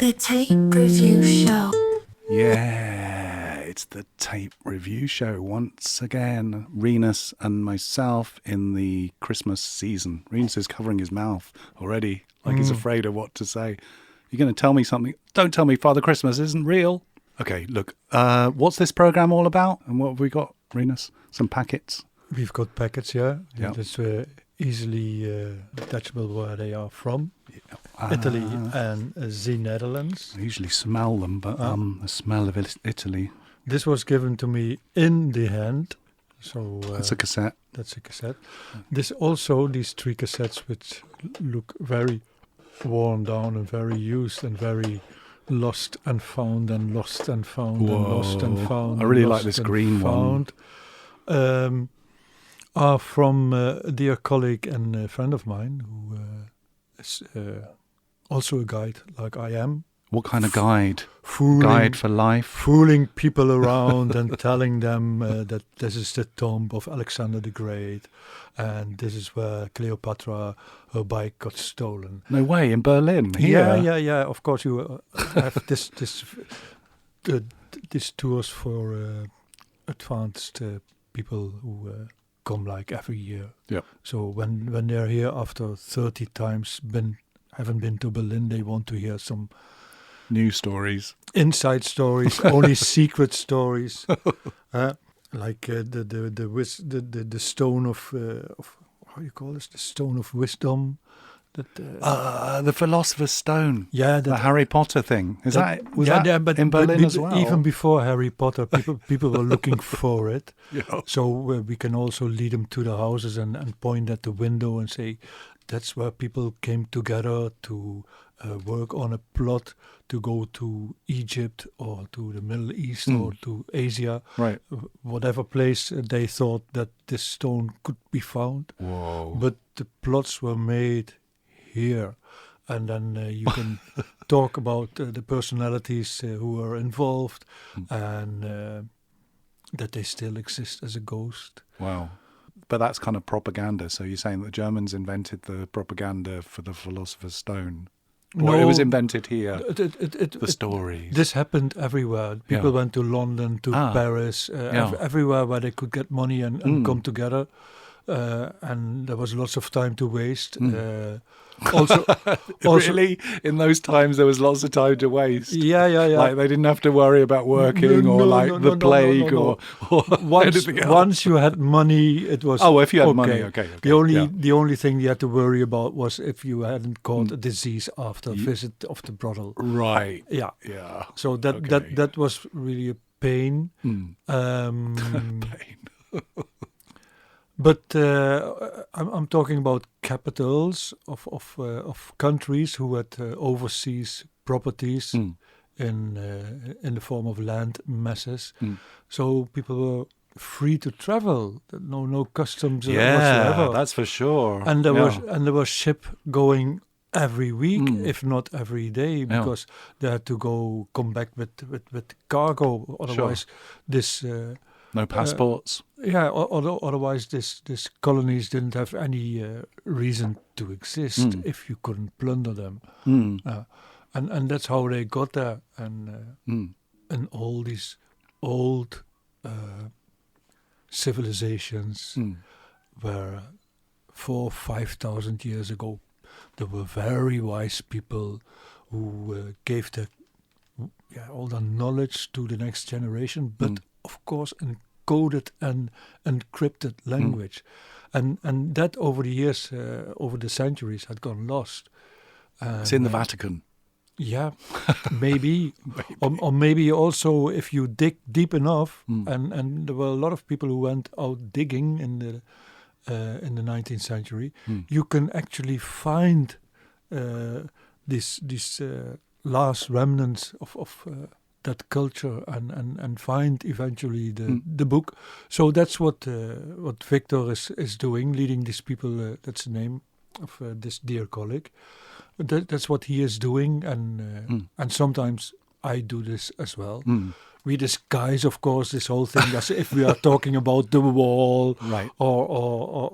The Tape Review Show. Yeah, it's the Tape Review Show once again. Rinus and myself in the Christmas season. Rinus is covering his mouth already, like he's afraid of what to say. You're going to tell me something? Don't tell me Father Christmas isn't real. Okay, look, what's this program all about? And what have we got, Rinus? Some packets? We've got packets, yeah. Yeah. It's easily detachable where they are from. Italy and the Netherlands. I usually smell them, but the smell of Italy. This was given to me in the hand. So It's a cassette. that's a cassette. These 3 cassettes, which look very worn down and very used and very lost and found and lost and found and lost and found. I really and like lost this and green one. found, are from a dear colleague and a friend of mine who is also a guide like I am. What kind of guide? Fooling, Guide for life? fooling people around and telling them that this is the tomb of Alexander the Great and this is where Cleopatra, her bike got stolen. No way, in Berlin? Here? Yeah. Of course, you have this tours for advanced people who come like every year. Yeah. So when they're here after 30 times haven't been to Berlin, they want to hear some New stories. inside stories, only secret stories, like the stone of how you call this? The stone of wisdom. The Philosopher's Stone. Yeah, The Harry Potter thing. Was that but in Berlin but as well? Even before Harry Potter, people were looking for it. Yeah. So we can also lead them to the houses and point at the window and say, that's where people came together to work on a plot to go to Egypt or to the Middle East or to Asia, Right. whatever place they thought that this stone could be found. Whoa. But the plots were made here. And then you can talk about the personalities who were involved and that they still exist as a ghost. Wow. But that's kind of propaganda. So you're saying that the Germans invented the propaganda for the Philosopher's Stone? Or it was invented here, the stories? This happened everywhere. People went to London, to Paris, everywhere where they could get money and come together. And there was lots of time to waste. Also, Really? In those times, there was lots of time to waste? Yeah. Like they didn't have to worry about working the plague or anything else? Once you had money, it was Oh, if you had money, okay. The only thing you had to worry about was if you hadn't caught a disease after a visit of the brothel. Right. Yeah. Yeah. So that was really a pain. Pain. But I'm talking about capitals of countries who had overseas properties in the form of land masses. So people were free to travel. No customs whatsoever. That's for sure. And there was ship going every week, if not every day, because they had to come back with cargo. Otherwise, this. No passports. Otherwise, this colonies didn't have any reason to exist if you couldn't plunder them, and that's how they got there. And all these old civilizations were 4,000-5,000 years ago. There were very wise people who gave all the knowledge to the next generation, but of course encoded and encrypted language, and that over the years, over the centuries, had gone lost. It's in the Vatican. Yeah, maybe. Or maybe also if you dig deep enough, and there were a lot of people who went out digging in the 19th century. You can actually find these last remnants of that culture and find eventually the book. So that's what Victor is doing, leading these people. That's the name of this dear colleague. That's what he is doing, and sometimes I do this as well. We disguise, of course, this whole thing as if we are talking about the wall, right, or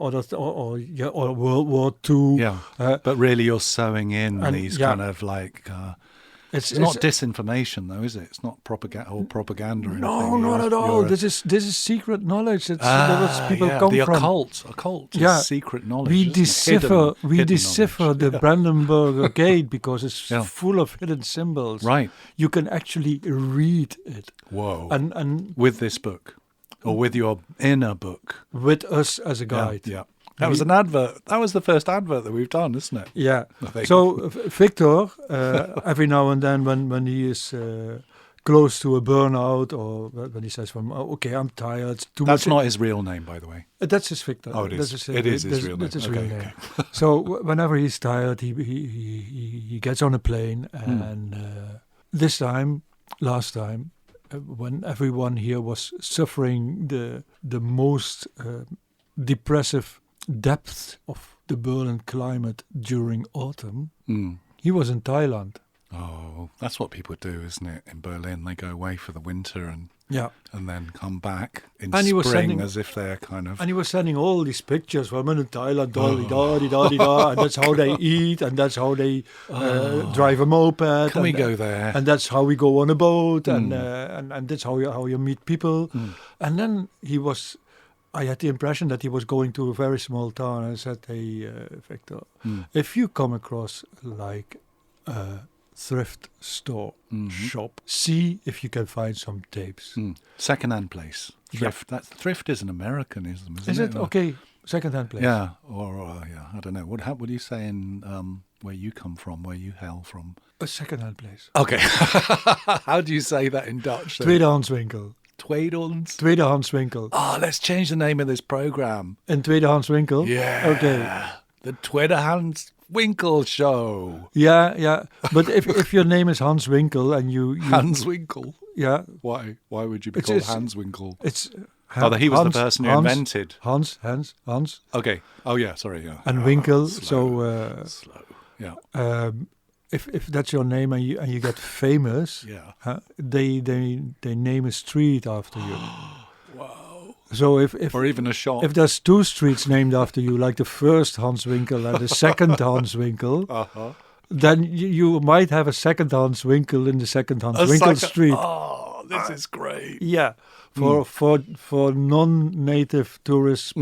World War II. Yeah, but really you're sewing in these kind of like It's not disinformation, though, is it? It's not propaganda or propaganda. Or no, anything. not at all. This is secret knowledge. It's where people come the from. Occult is secret knowledge. We decipher hidden the Brandenburger Gate because it's Yeah. full of hidden symbols. Right. You can actually read it. Whoa. And with this book, or with your inner book. with us as a guide. Yeah. That was an advert. That was the first advert that we've done, isn't it? Yeah. I think. So Victor, every now and then, when he is close to a burnout, or when he says, "Okay, I'm tired." That's not his real name, by the way. That's his Victor. Oh, it is. That's It is his real name. That's his real name. Okay. So whenever he's tired, he gets on a plane, and last time, when everyone here was suffering the most depressive depth of the Berlin climate during autumn, he was in Thailand. Oh, that's what people do, isn't it? In Berlin, they go away for the winter and then come back in And he was spring sending- as if they're kind of... And he was sending all these pictures from in Thailand, and that's how they eat, and that's how they drive a moped. Can we and, go there? And that's how we go on a boat, and that's how you meet people. And then I had the impression that he was going to a very small town. I said, "Hey, Victor, if you come across like a thrift store shop, see if you can find some tapes." Second-hand place. Thrift. Thrift is an Americanism, isn't Is it? Okay, second-hand place. Yeah, or I don't know. What would you say in where you come from, where you hail from? A second-hand place. Okay. How do you say that in Dutch? then? Tweedehandswinkel. Tweedehandswinkel. Oh, let's change the name of this program. In Tweedehandswinkel? Yeah. Okay. The Tweedehandswinkel Show. Yeah. But if your name is Hans Winkel and you Hans Winkel. yeah, Why would you be It's- called it's- Hans Winkel? it's He was the person who invented. Hans, Okay. Oh yeah. Sorry. Yeah. and Winkel. Slow. So Slow. Yeah. if that's your name and you get famous, Yeah. they name a street after you. Wow. So if Or even a shop. if there's two streets named after you, like the first Hans Winkel and the second Hans Winkel, then you might have a second Hans Winkel in the second Hans Winkel street. Oh, this is great. Yeah, for non-native tourists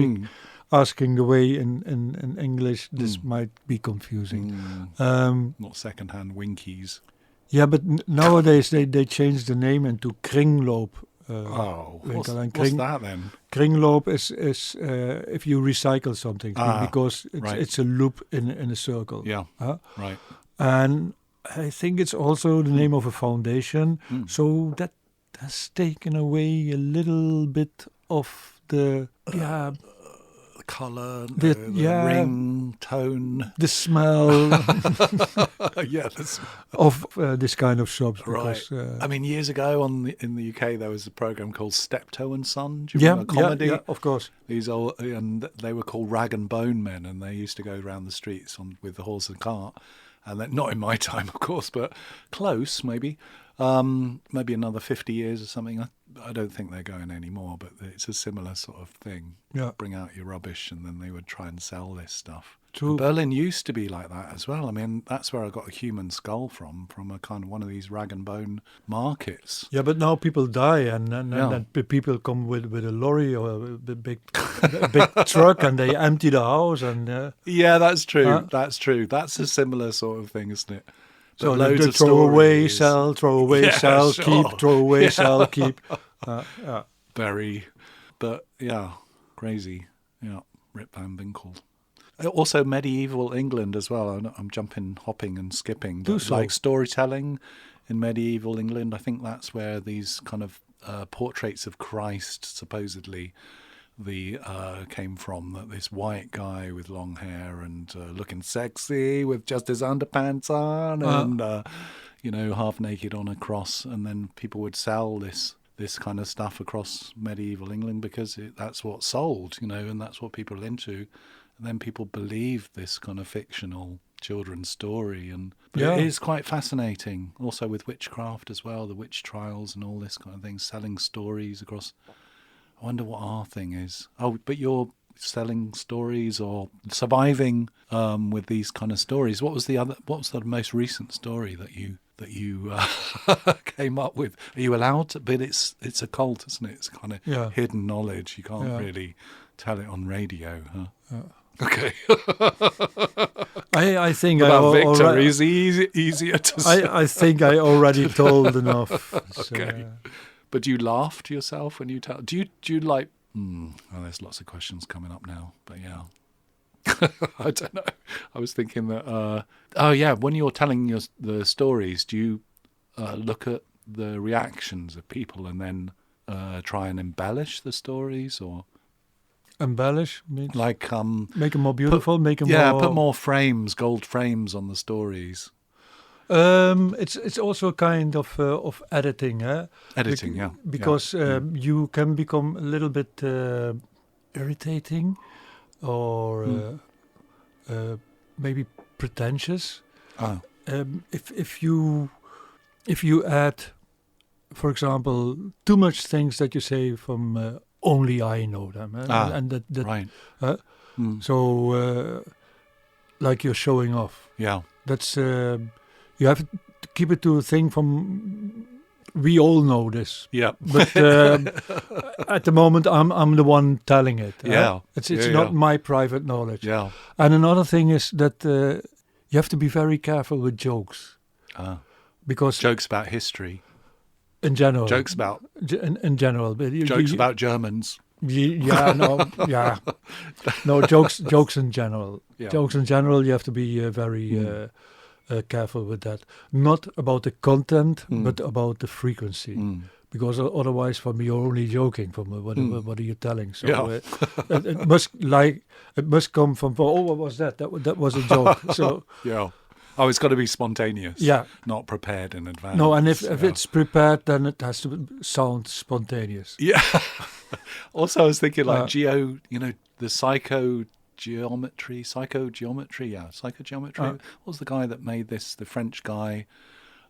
asking the way in English, this might be confusing. Not second-hand winkies. Yeah, but nowadays they changed the name into Kringloop. What's and that then? Kringloop is if you recycle something because right. it's a loop in a circle. Yeah, right. And I think it's also the name of a foundation. So that has taken away a little bit of the Colour, The- the ring, tone. the smell Yeah, of this kind of shops. right. Because, I mean, years ago in the UK, there was a program called Steptoe and Son. Do you remember? A comedy. Yeah, of course. These old, and they were called rag and bone men, and they used to go around the streets with the horse and cart. And then, not in my time, of course, but close, maybe. Maybe another 50 years or something. I don't think they're going anymore, but it's a similar sort of thing. Yeah. Bring out your rubbish, and then they would try and sell this stuff. True. Berlin used to be like that as well. I mean, that's where I got a human skull from a kind of one of these rag and bone markets. Yeah, but now people die, and then people come with a lorry or a big truck, and they empty the house. And Yeah, that's true. That's true. That's a similar sort of thing, isn't it? so But loads they of throw away, stories. sell, throw away, Yeah, sell, sure. keep, throw away, sell, keep. Yeah. Very, but yeah, crazy. Yeah, Rip Van Winkle. Also medieval England as well. I'm hopping and skipping. Do But so. like storytelling in medieval England, I think that's where these kind of portraits of Christ supposedly came from. That this white guy with long hair and looking sexy with just his underpants on and half naked on a cross, and then people would sell this kind of stuff across medieval England because that's what sold, and that's what people are into. And then people believe this kind of fictional children's story, but it is quite fascinating. Also with witchcraft as well, the witch trials and all this kind of thing, selling stories across. I wonder what our thing is. Oh, but you're selling stories or surviving with these kind of stories. What was the most recent story that you that you came up with. Are you allowed to? But it's a cult, isn't it? It's kind of hidden knowledge. You can't really tell it on radio, huh? Okay. I think about Victor is easier to say. I think I already told enough. Okay. But do you laugh to yourself when you tell? Do you like? Well, there's lots of questions coming up now, but yeah. I don't know. I was thinking that. When you're telling the stories, do you look at the reactions of people and then try and embellish the stories, or embellish means like make them more beautiful, put more frames, gold frames on the stories. It's also a kind of editing, Editing, because you can become a little bit irritating, or maybe pretentious. If you add, for example, too much things that you say from only I know them, and that right. So like you're showing off. Yeah, that's you have to keep it to a thing from. We all know this. Yeah. But at the moment, I'm the one telling it. Yeah. It's not my private knowledge. Yeah. And another thing is that you have to be very careful with jokes. Because jokes about history. In general. Jokes about. In general. Jokes about Germans. No, jokes in general. Yeah. Jokes in general, you have to be very... careful with that. Not about the content, but about the frequency. Because otherwise, for me, you're only joking. From what are you telling? So it must come from. Oh, what was that? That was a joke. So it's got to be spontaneous. Yeah, not prepared in advance. No, and if it's prepared, then it has to sound spontaneous. Yeah. Also, I was thinking like the psychogeometry. What was the guy that made this? The French guy,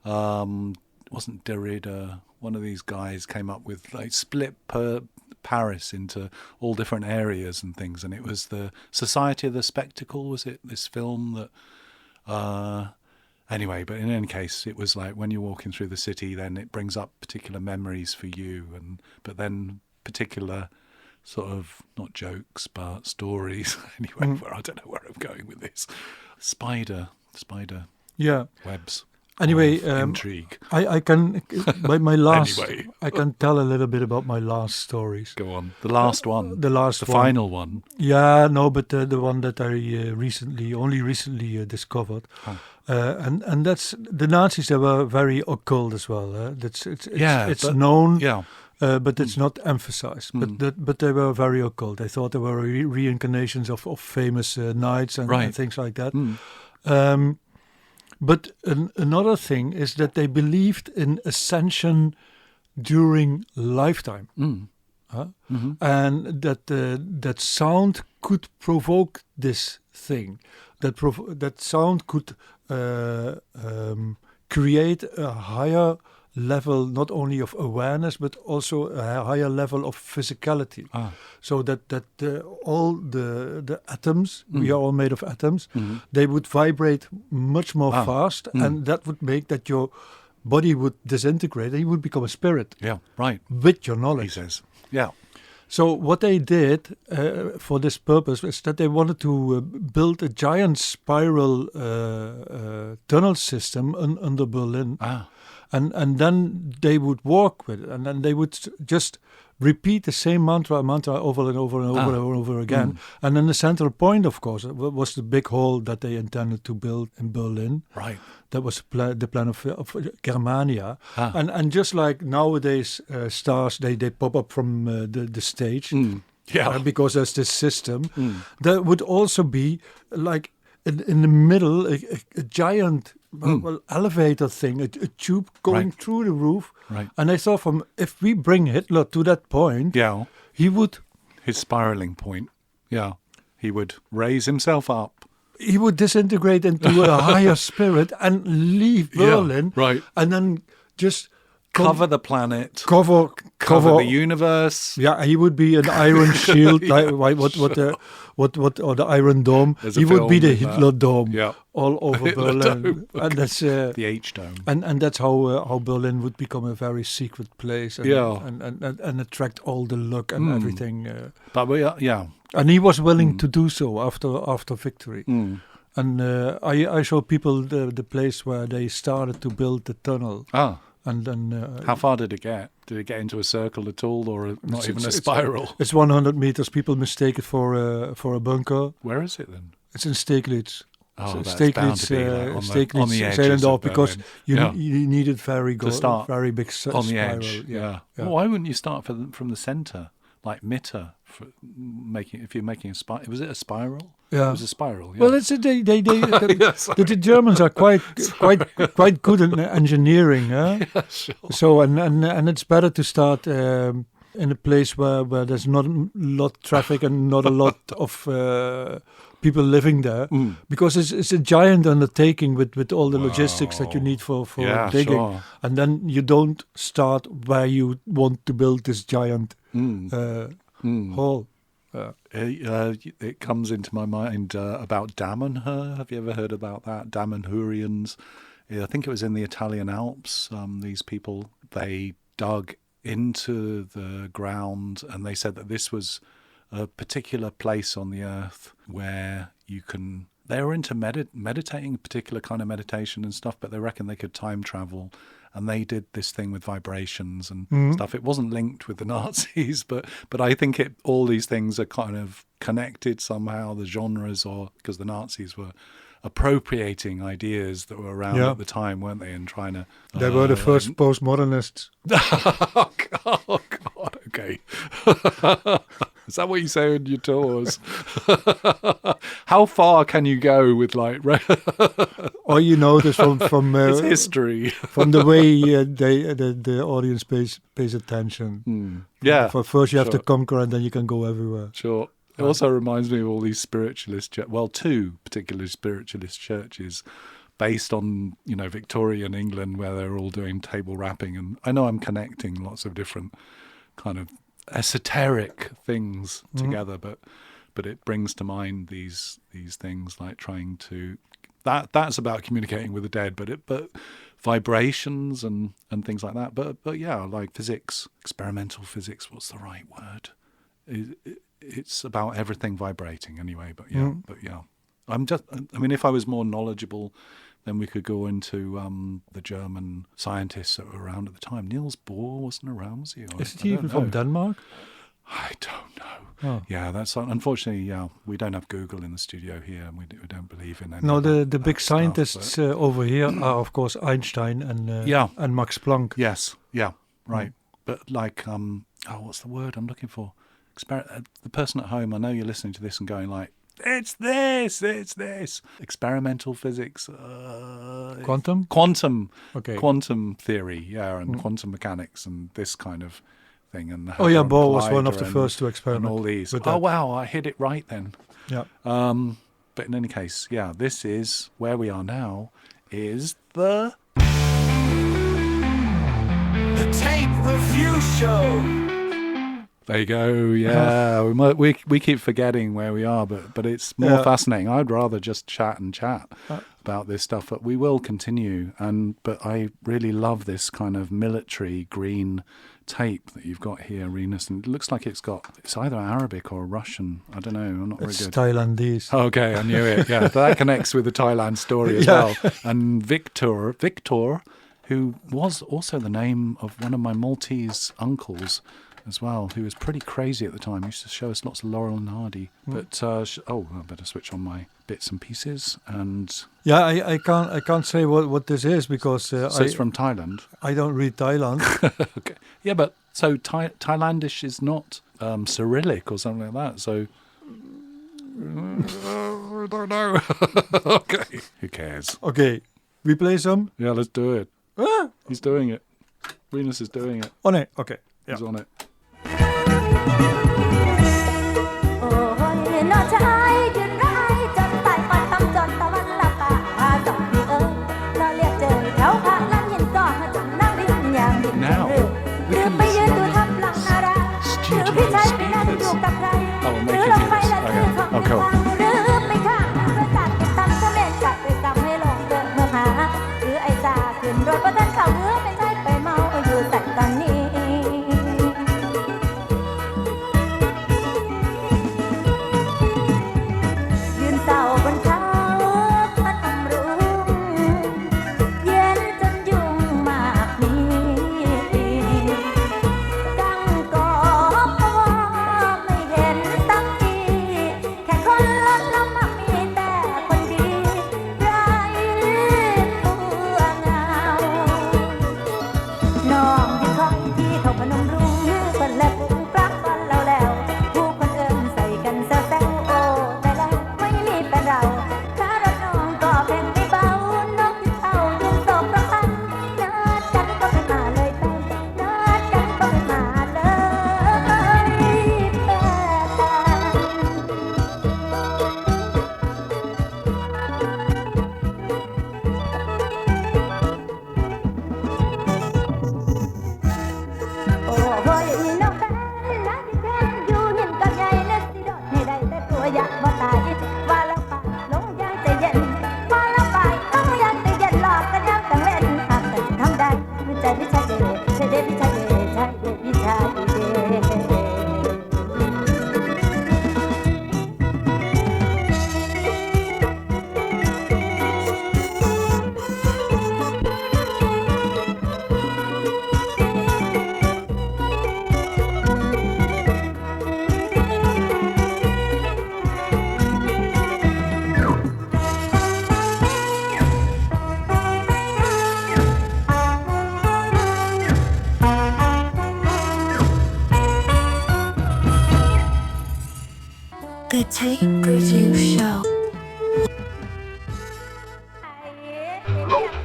wasn't Derrida. One of these guys came up with like split Paris into all different areas and things, and it was the Society of the Spectacle. Was it this film that? Anyway, but in any case, it was like when you're walking through the city, then it brings up particular memories for you, but then particular sort of not jokes but stories. Anyway, where I don't know where I'm going with this. Spider webs. Anyway, intrigue. I can my last. Anyway. I can tell a little bit about my last stories. Go on. The last one. The final one. Yeah, no, but the one that I recently discovered, and that's the Nazis. They were very occult as well. It's known. Yeah. But it's not emphasized. But they were very occult. I thought they were reincarnations of famous knights and things like that. But another thing is that they believed in ascension during lifetime, and that sound could provoke this thing. That sound could create a higher level, not only of awareness, but also a higher level of physicality. So that all the atoms, we are all made of atoms, they would vibrate much more fast, and that would make that your body would disintegrate and you would become a spirit. Yeah, right. With your knowledge. He says. Yeah. So what they did for this purpose is that they wanted to build a giant spiral tunnel system under Berlin. And then they would walk with it, and then they would just repeat the same mantra over and over and over and over again. And then the central point, of course, was the big hall that they intended to build in Berlin. Right. That was the plan of Germania. And just like nowadays, stars, they pop up from the stage. Because there's this system. There would also be, like, in the middle, a giant... elevator thing, a tube going through the roof. Right. And I thought, if we bring Hitler to that point, he would... His spiraling point, he would raise himself up. He would disintegrate into a higher spirit and leave Berlin. Right. And then just cover the planet, cover the universe. Yeah, he would be an iron shield, like or the Iron Dome. There's a He would be film the with Hitler Dome, Yeah. all over Hitler Berlin, Dome, and that's the H dome. and that's how Berlin would become a very secret place, and Yeah. and attract all the luck and everything. But we are, yeah. And he was willing to do so after victory. Mm. And I show people the place where they started to build the tunnel. Ah. And then How far did it get? Did it get into a circle at all, or not even a it's- spiral? It's 100 meters. People mistake it for a bunker. Where is it then? It's in Steglitz. Oh, that's bound to be like on the edges Zehlendorf, of because Berlin. you needed start very big on the spiral. edge. Yeah. Well, why wouldn't you start from the center, like Mitte, if you're making a spiral? Was it a spiral? Yeah. It was a spiral. Yeah. Well, it's they Yes. the Germans are quite good in engineering, huh? Yeah, sure. So and it's better to start in a place where there's not a lot of traffic and not a lot of people living there, because it's a giant undertaking with all the logistics that you need for Yeah, digging, sure. and then you don't start where you want to build this giant hall. It comes into my mind about Damanhur. Have you ever heard about that? Damanhurians. I think it was in the Italian Alps. These people, they dug into the ground, and they said that this was a particular place on the earth where you can. They were into meditating, a particular kind of meditation and stuff, but they reckon they could time travel. And they did this thing with vibrations and stuff. It wasn't linked with the Nazis, but I think all these things are kind of connected somehow, the genres, or because the Nazis were appropriating ideas that were around at the time, weren't they, and trying to... They were the first postmodernists. Oh, God, okay. Is that what you say on your tours? How far can you go with like... Or you know this from it's history. from the way the audience pays attention. Yeah. For first you have to sure. conquer, and then you can go everywhere. Sure. It also reminds me of all these spiritualist, two particular spiritualist churches based on, Victorian England, where they're all doing table rapping. And I know I'm connecting lots of different kind of esoteric things together, but it brings to mind these things like trying to... That's about communicating with the dead, but vibrations and things like that. But yeah, like physics, experimental physics. What's the right word? It's about everything vibrating anyway. But yeah, if I was more knowledgeable, then we could go into the German scientists that were around at the time. Niels Bohr wasn't around, was he? Is he even from Denmark? I don't know. Oh. Yeah, that's unfortunately. Yeah, we don't have Google in the studio here, and we don't believe in any. No, of the that big stuff, scientists over here are of course Einstein and Max Planck. Yes, yeah, right. But like, what's the word I'm looking for? The person at home. I know you're listening to this and going like, it's this. Experimental physics. Quantum. Okay. Quantum theory, yeah, and quantum mechanics and this kind of thing. And Bohr was one of the first to and experiment all these. with Oh that. wow, I hit it right then. Yeah. But in any case, yeah, this is where we are now. Is the Tape Review Show. There you go. Yeah, we keep forgetting where we are, but it's more fascinating. I'd rather just chat about this stuff, but we will continue. But I really love this kind of military green tape that you've got here, Rinus, and it looks like it's either Arabic or Russian. I don't know. I'm not very It's good. Thailandese. Okay, I knew it. Yeah, that connects with the Thailand story as well. And Victor, who was also the name of one of my Maltese uncles as well, who was pretty crazy at the time. He used to show us lots of Laurel and Hardy. But I better switch on my bits and pieces. And Yeah, I can't say what this is because so it's from Thailand. I don't read Thailand. Okay, yeah, but so Thailandish is not Cyrillic or something like that. So I don't know. Okay, who cares? Okay, we play some. Yeah, let's do it. Ah, He's doing it. Rinus is doing it. oh no, okay. Yeah. He's on it. โอ้ยนอชายยืนร้ายจนตายปานคำจนตะวันละป่าจอมพี่เอ๋ยนอเรียกเจอแถวพระลันยินก็จนนั่งริมอย่างดิน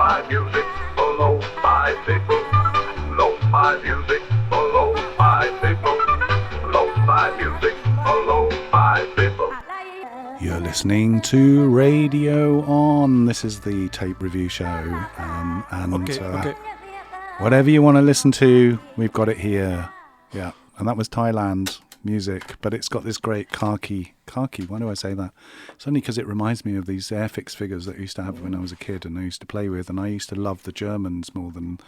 Lo-fi music for lo-fi people. Lo-fi music for lo-fi people. Lo-fi music for lo-fi people. You're listening to Radio On. This is the tape review show. Okay. Whatever you want to listen to, we've got it here. Yeah, and that was Thailand music, but it's got this great khaki. Why do I say that? It's only because it reminds me of these Airfix figures that I used to have when I was a kid and I used to play with, and I used to love the Germans more than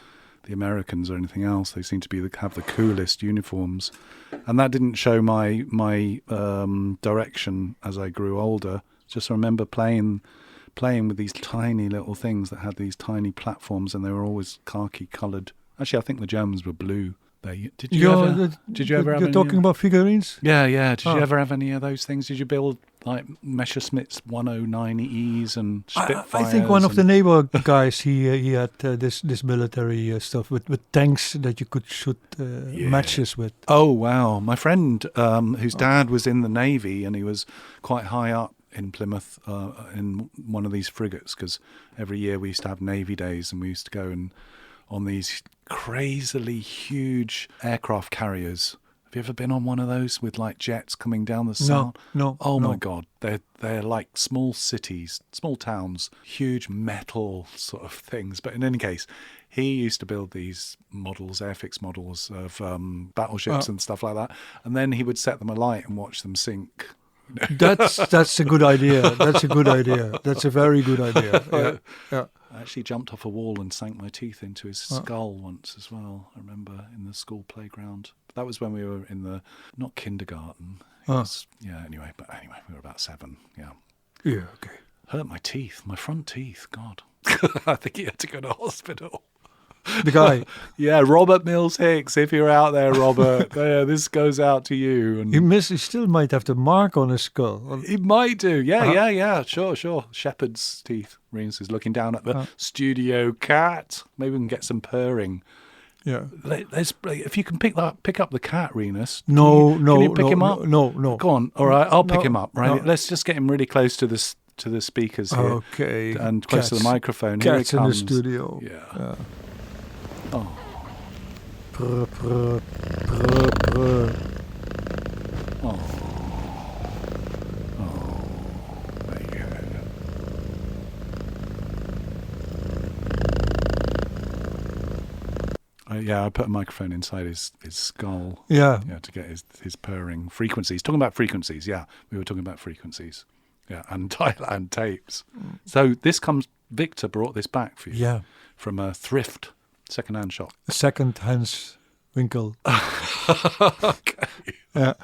the Americans or anything else. They seem to be have the coolest uniforms, and that didn't show my direction as I grew older. Just remember playing with these tiny little things that had these tiny platforms, and they were always khaki coloured. Actually, I think the Germans were blue. Did you ever have You're talking about figurines? Yeah. Did you ever have any of those things? Did you build like Messerschmitt's 109Es and Spitfires? I think one of the neighbor guys, he had this military stuff with tanks that you could shoot matches with. Oh, wow. My friend, whose dad was in the Navy, and he was quite high up in Plymouth in one of these frigates, because every year we used to have Navy days and we used to go and on these crazily huge aircraft carriers. Have you ever been on one of those with like jets coming down the Sound? No. Oh my God, they're like small cities, small towns, huge metal sort of things. But in any case, he used to build these models, Airfix models of battleships and stuff like that, and then he would set them alight and watch them sink. That's a good idea. That's a good idea. That's a very good idea. Yeah. I actually jumped off a wall and sank my teeth into his skull once as well. I remember in the school playground. That was when we were in the, not kindergarten. Anyway, we were about 7. Yeah. Yeah, okay. Hurt my teeth, my front teeth. God. I think he had to go to hospital. The guy. Yeah, Robert Mills Hicks, if you're out there, Robert, this goes out to you. And he still might have the mark on his skull. He might do. Yeah, sure. Shepherd's teeth. Rinus is looking down at the studio cat. Maybe we can get some purring. Yeah. If you can pick up the cat, Rinus. No. Can you pick him up? No. Go on. All right, I'll pick him up. Right. Let's just get him really close to the speakers here. Okay. And close to the microphone. Here Cats he comes. in the studio. Yeah. Oh. Prr, prr, prr, prr. Oh. There you go. I put a microphone inside his skull. Yeah. To get his purring frequencies. Talking about frequencies, we were talking about frequencies. Yeah, and Thailand tapes. So Victor brought this back for you. Yeah. From a thrift second-hand shop. A second-hand winkle. Okay. Yeah.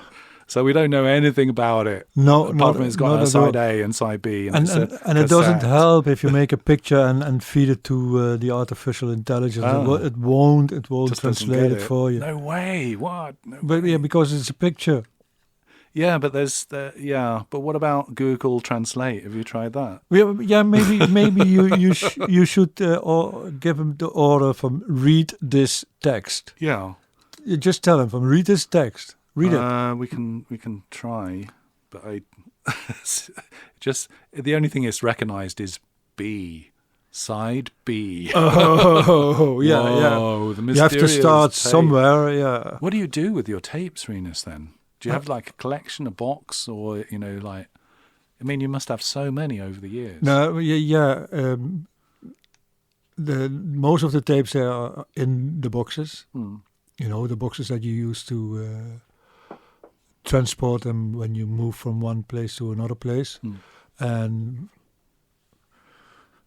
So we don't know anything about it. No, apart from it's got not a at side all. A and side B. And it doesn't help if you make a picture and feed it to the artificial intelligence. It won't Just translate it for you. No way. What? No But way. yeah, because it's a picture. Yeah, but but what about Google Translate? Have you tried that? Yeah, maybe you should give him the order from read this text. Yeah. You just tell him from read this text. Read it. We can try, but I just the only thing it's recognised is B. Side B. Oh, yeah, Whoa, yeah. The You have to mysterious start tape. somewhere, yeah. What do you do with your tapes, Rinus, then? Do you have like a collection, a box, or, you must have so many over the years. No, yeah. Most of the tapes are in the boxes. The boxes that you use to transport them when you move from one place to another place. And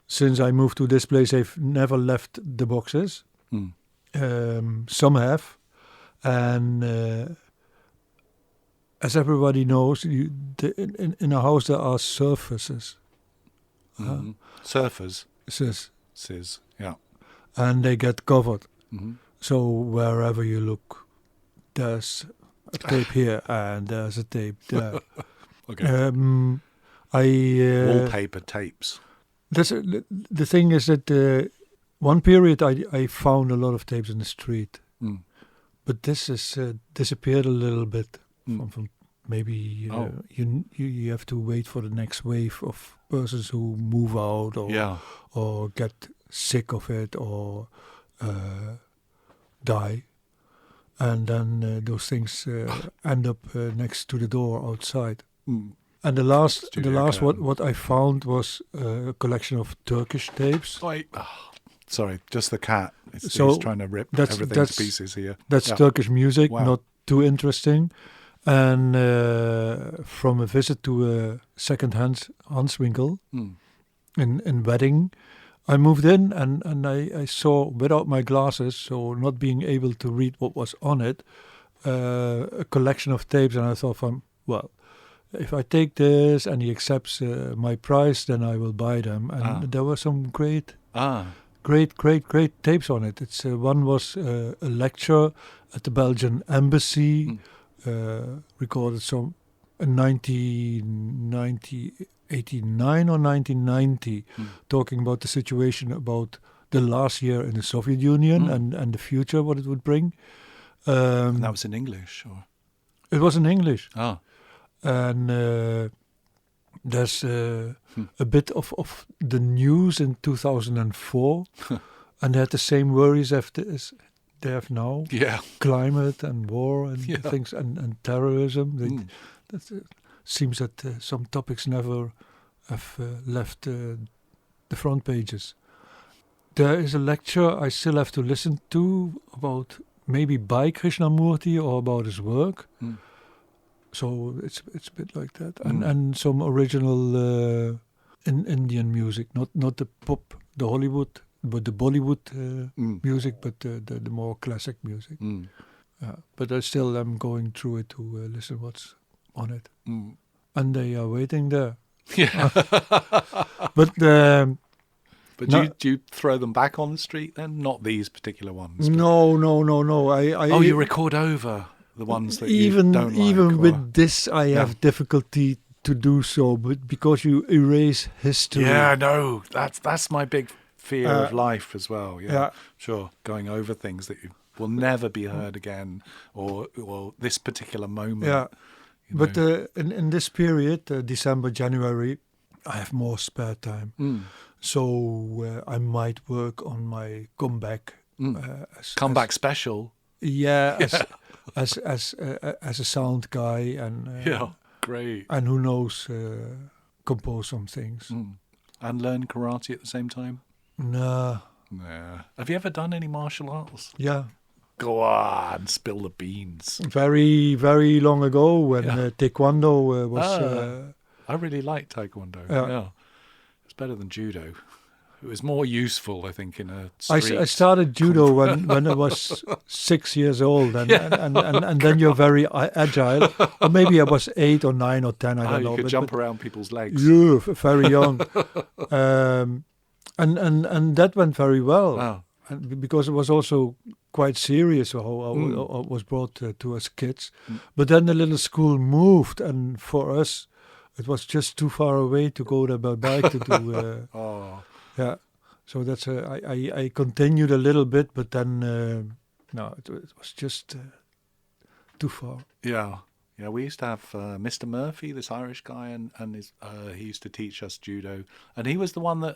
since I moved to this place, I've never left the boxes. Some have. And as everybody knows, in a house there are surfaces. Surfers. Sis. Yeah. And they get covered. So wherever you look, there's a tape here and there's a tape there. Okay. Wallpaper tapes. The thing is that one period I found a lot of tapes in the street, but this has disappeared a little bit. From maybe you have to wait for the next wave of persons who move out or get sick of it or die. And then those things end up next to the door outside. And the last what I found was a collection of Turkish tapes. Sorry, just the cat. He's trying to rip everything to pieces here. That's Turkish music, Wow. not too interesting. And from a visit to a second-hand Hanswinkel in Wedding, I moved in and I saw, without my glasses, so not being able to read what was on it, a collection of tapes. And I thought, well, if I take this and he accepts my price, then I will buy them. And there were some great tapes on it. It's one was a lecture at the Belgian embassy, recorded in 1989 or 1990, talking about the situation about the last year in the Soviet Union and the future, what it would bring. And that was in English, or it was in English. And there's a bit of the news in 2004, and they had the same worries as they have now. Yeah, climate and war and things and terrorism. Seems that some topics never have left the front pages. There is a lecture I still have to listen to about maybe by Krishnamurti or about his work. So it's a bit like that, and some original in Indian music, not the pop, the Hollywood, but the Bollywood music, but the more classic music. But I still am going through it to listen what's on it, and they are waiting there. Yeah, but do you throw them back on the street then? Not these particular ones. No. You record over the ones that you don't like. Even with this, I have difficulty to do so, but because you erase history. Yeah, no, that's my big fear of life as well. Yeah, sure. Going over things that will never be heard again, or this particular moment. Yeah, but in this period, December, January, I have more spare time, so I might work on my comeback. Comeback special. Yeah, as a sound guy and great. And who knows, compose some things and learn karate at the same time. Nah. Have you ever done any martial arts? Yeah. Go on, spill the beans. Very, very long ago when Taekwondo was. I really liked Taekwondo. Yeah, it's better than judo. It was more useful, I think, in a street. I started judo when I was 6 years old, and then you're very agile. Or maybe I was 8 or 9 or 10. I don't know. You could jump around people's legs. Yeah, very young. And that went very well. Wow. And because it was also quite serious how it was brought to us kids. But then the little school moved, and for us, it was just too far away to go there by bike to do. Yeah, so that's I continued a little bit, but then it was just too far. Yeah. We used to have Mr. Murphy, this Irish guy, and he used to teach us judo, and he was the one that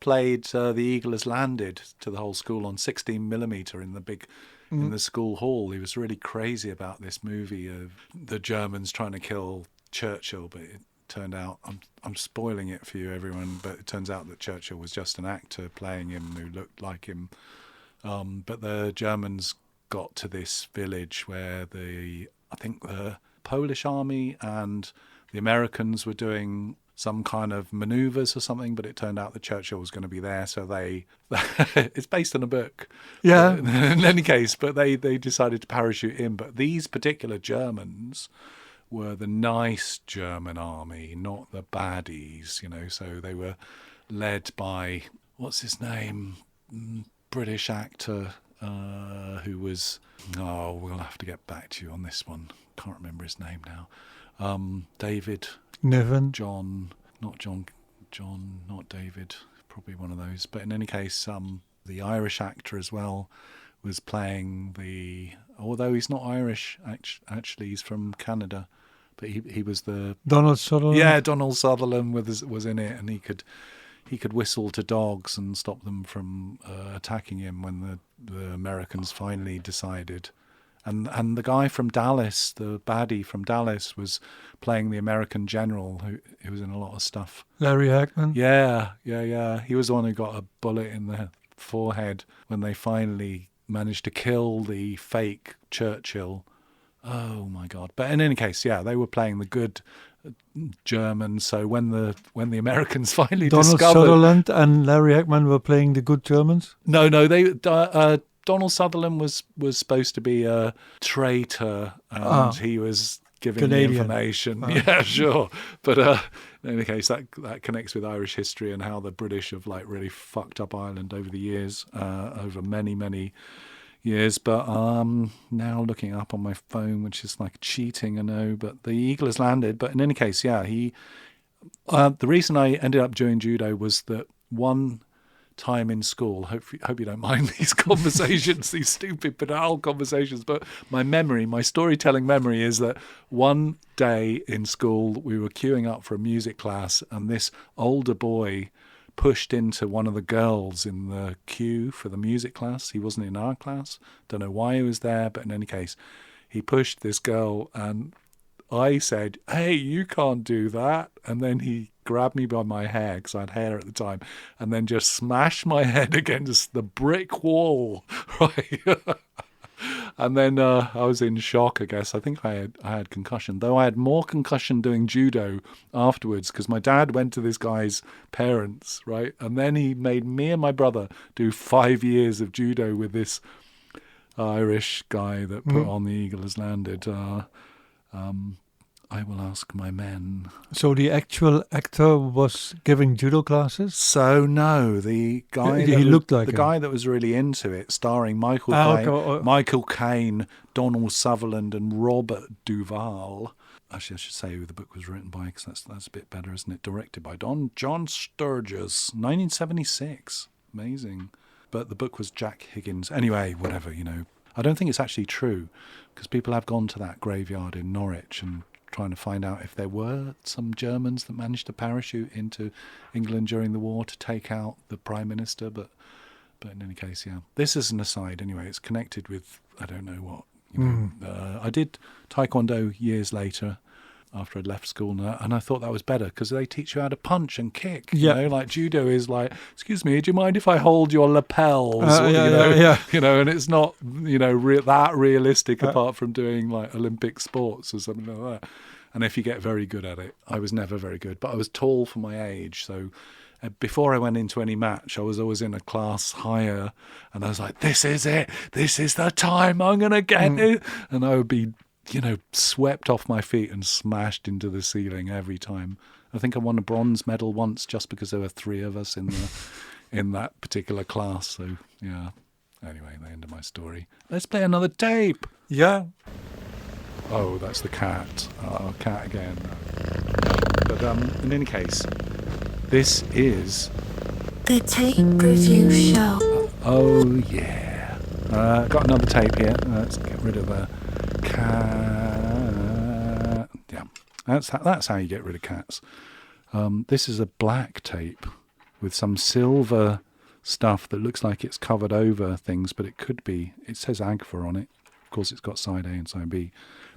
played "The Eagle Has Landed" to the whole school on 16mm in the big in the school hall. He was really crazy about this movie of the Germans trying to kill Churchill, but it turned out, I'm spoiling it for you, everyone, but it turns out that Churchill was just an actor playing him who looked like him. But the Germans got to this village where I think the Polish army and the Americans were doing some kind of maneuvers or something, but it turned out that Churchill was going to be there, so it's based on a book. Yeah. In any case, but they decided to parachute in. But these particular Germans were the nice German army, not the baddies, so they were led by, what's his name, British actor who was, we'll have to get back to you on this one, can't remember his name now, David Niven, not David, probably one of those, but in any case, the Irish actor as well was playing although he's not Irish, actually he's from Canada, but he was the Donald Sutherland. Yeah, Donald Sutherland was in it, and he could he could whistle to dogs and stop them from attacking him when the Americans finally decided. And the guy from Dallas, the baddie from Dallas, was playing the American general who was in a lot of stuff. Larry Hagman? Yeah. He was the one who got a bullet in the forehead when they finally managed to kill the fake Churchill. Oh, my God. But in any case, yeah, they were playing the good Germans. So when the Americans finally Donald discovered... Sutherland and Larry Hagman were playing the good Germans? No, they... Donald Sutherland was supposed to be a traitor, and he was giving Canadian. the information. Yeah, sure. But in any case, that connects with Irish history and how the British have like really fucked up Ireland over the years, over many, many years. But now looking up on my phone, which is like cheating, I know. But the eagle has landed. But in any case, yeah, the reason I ended up doing judo was that one time in school, hope you don't mind these conversations, these stupid banal conversations, but my storytelling memory is that one day in school we were queuing up for a music class, and this older boy pushed into one of the girls in the queue for the music class. He wasn't in our class, don't know why he was there, but in any case he pushed this girl, and I said, "Hey, you can't do that." And then he grabbed me by my hair, because I had hair at the time, and then just smashed my head against the brick wall, right? And then I was in shock, I guess. I think I had concussion, though I had more concussion doing judo afterwards, because my dad went to this guy's parents, right? And then he made me and my brother do 5 years of judo with this Irish guy that put on The Eagle Has Landed. I will ask my men. So the actual actor was giving judo classes? So no, the guy guy that was really into it, starring Michael Caine, Donald Sutherland, and Robert Duvall. Actually, I should say who the book was written by, because that's a bit better, isn't it? Directed by John Sturges, 1976. Amazing. But the book was Jack Higgins. Anyway, whatever, I don't think it's actually true, because people have gone to that graveyard in Norwich and trying to find out if there were some Germans that managed to parachute into England during the war to take out the Prime Minister. But in any case, yeah. This is an aside anyway. It's connected with, I don't know what. I did Taekwondo years later after I'd left school, and I thought that was better because they teach you how to punch and kick. Like judo is like, excuse me, do you mind if I hold your lapels? And it's not, that realistic apart from doing like Olympic sports or something like that. And if you get very good at it, I was never very good, but I was tall for my age. So before I went into any match, I was always in a class higher, and I was like, this is it. This is the time I'm going to get it. And I would be swept off my feet and smashed into the ceiling every time. I think I won a bronze medal once just because there were 3 of us in that particular class. So, yeah. Anyway, the end of my story. Let's play another tape. Yeah. Oh, that's the cat. Oh, cat again. But in any case, this is... The Tape Review Show. Oh, yeah. Got another tape here. Let's get rid of the cat. Yeah, that's how you get rid of cats. This is a black tape with some silver stuff that looks like it's covered over things, but it could be. It says Agfa on it. Of course, it's got side A and side B.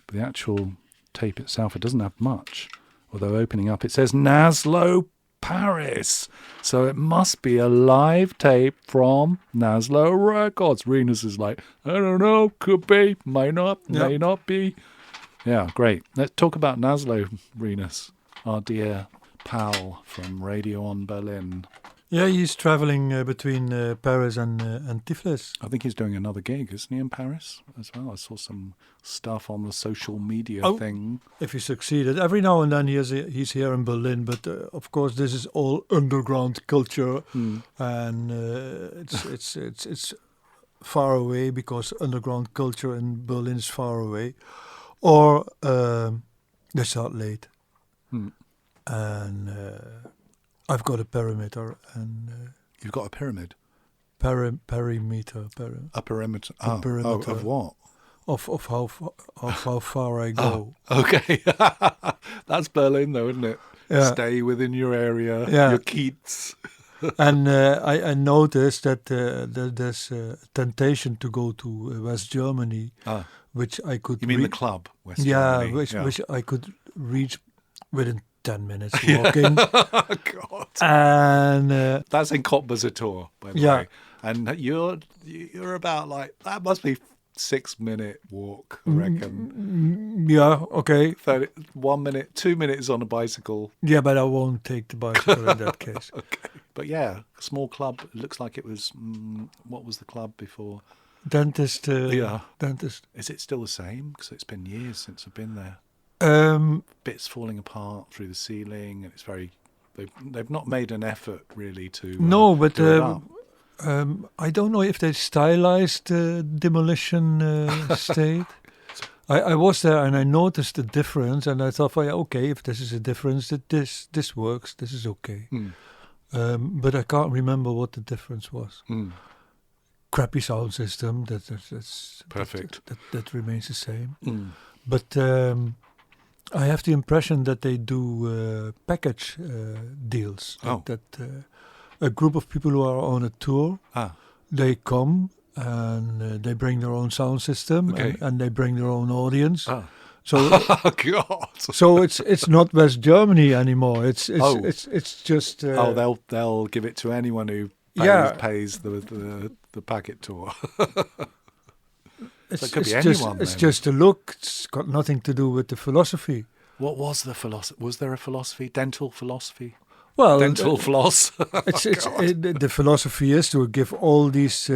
But the actual tape itself, it doesn't have much. Although opening up, it says Naslo, Paris. So it must be a live tape from Naslo Records. Rinus is like, I don't know, could be, may not be. Yeah, great. Let's talk about Naslo, Rinus, our dear pal from Radio on Berlin. Yeah, he's traveling between Paris and Tiflis. I think he's doing another gig, isn't he, in Paris as well? I saw some stuff on the social media thing. If he succeeded. Every now and then he's here in Berlin, but of course this is all underground culture, and it's far away because underground culture in Berlin is far away, or they start late, and. I've got a perimeter, and you've got a pyramid. Perimeter. A perimeter. Perimeter of what? Of how far I go. Oh, okay, that's Berlin, though, isn't it? Yeah. Stay within your area. Yeah. Your Keats. And I noticed that there's a temptation to go to West Germany, which I could. You mean the club, West Yeah, Germany? which I could reach within 10 minutes walking. God. And That's in Kompositor, by the Yeah. way. And you're about like, that must be 6-minute walk, I reckon. yeah, okay. 1 minute, 2 minutes on a bicycle. Yeah, but I won't take the bicycle in that case. Okay. But yeah, a small club. It looks like it was, what was the club before? Dentist. Yeah. Dentist. Is it still the same? Because it's been years since I've been there. Bits falling apart through the ceiling, and it's very. They've not made an effort really to. No, but do it up. I don't know if they stylized demolition state. I was there and I noticed the difference, and I thought, okay, if this is a difference, that this works, this is okay. But I can't remember what the difference was. Crappy sound system. That's Perfect. That remains the same. But I have the impression that they do package deals. That a group of people who are on a tour, they come and they bring their own sound system, and they bring their own audience. So, Oh God! so it's not West Germany anymore. It's just. They'll give it to anyone who pays the packet tour. It's, it could be it's just anyone, it's then. just a look. It's got nothing to do with the philosophy. What was the philosophy? Was there a philosophy? Dental philosophy? Well, Dental floss? the philosophy is to give all these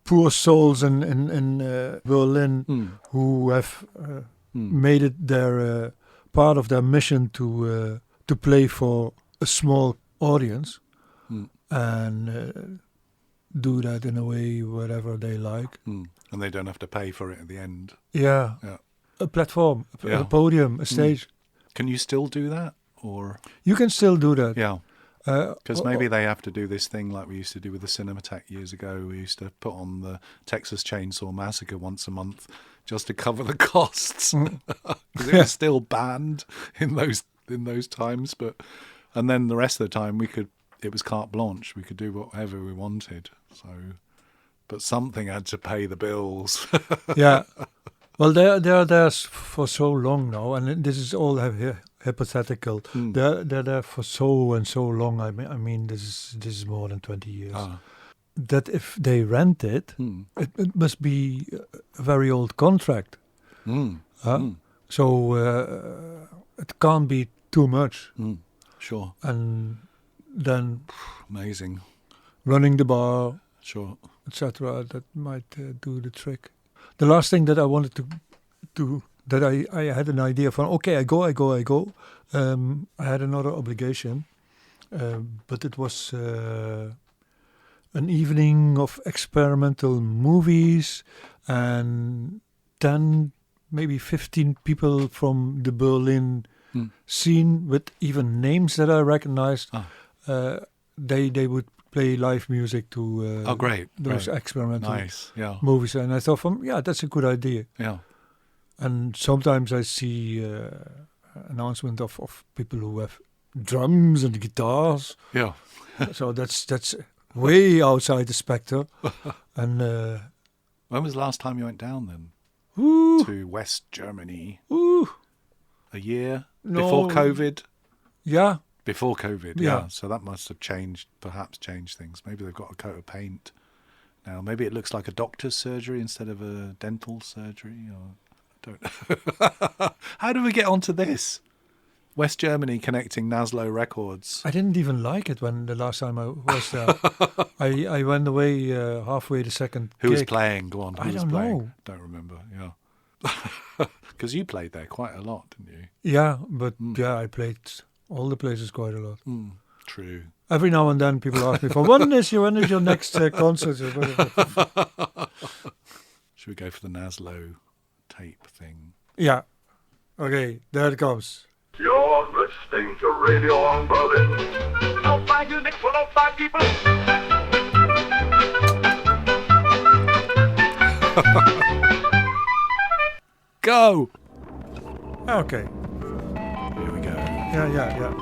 poor souls in Berlin who have made it their part of their mission to play for a small audience and do that in a way whatever they like. And they don't have to pay for it at the end. Yeah. A platform, a podium, a stage. Can you still do that? Or You can still do that. yeah. Because maybe they have to do this thing like we used to do with the Cinematheque years ago. We used to put on the Texas Chainsaw Massacre once a month just to cover the costs. Because it was still banned in those times. And then the rest of the time it was carte blanche. We could do whatever we wanted. But something had to pay the bills. Yeah. Well, they're there for so long now, and this is all hypothetical. They're there for so and so long. I mean, this is more than 20 years. That if they rent it, it must be a very old contract. So it can't be too much. Sure. And then Amazing. running the bar, Sure. etc. That might do the trick. The last thing that I wanted to do, that I had an idea from, okay, I go. I had another obligation, but it was an evening of experimental movies, and 10, maybe 15 people from the Berlin scene with even names that I recognized. They would play live music to Great. those experimental Nice. Yeah. movies, and I thought, that's a good idea. Yeah. And sometimes I see announcement of people who have drums and guitars. Yeah. So that's way outside the spectre. And When was the last time you went down then? ooh, To West Germany? ooh, A year? No. Before COVID? yeah. Before COVID, Yeah. yeah. So that must have perhaps changed things. Maybe they've got a coat of paint now. Maybe it looks like a doctor's surgery instead of a dental surgery. Or don't know. How do we get onto this? West Germany connecting Naslo records. I didn't even like it when the last time I was there. I went away halfway the second Who was gig. playing? Go on. Who I was don't playing? know. Don't remember. Yeah. Because you played there quite a lot, didn't you? Yeah, but I played all the places quite a lot. True. Every now and then people ask me for when is your next concert? Should we go for the Naslo tape thing? Yeah. Okay, there it comes. You're listening to Radio on Berlin. No five music full of five people. Go! Okay. Here we go. Yeah.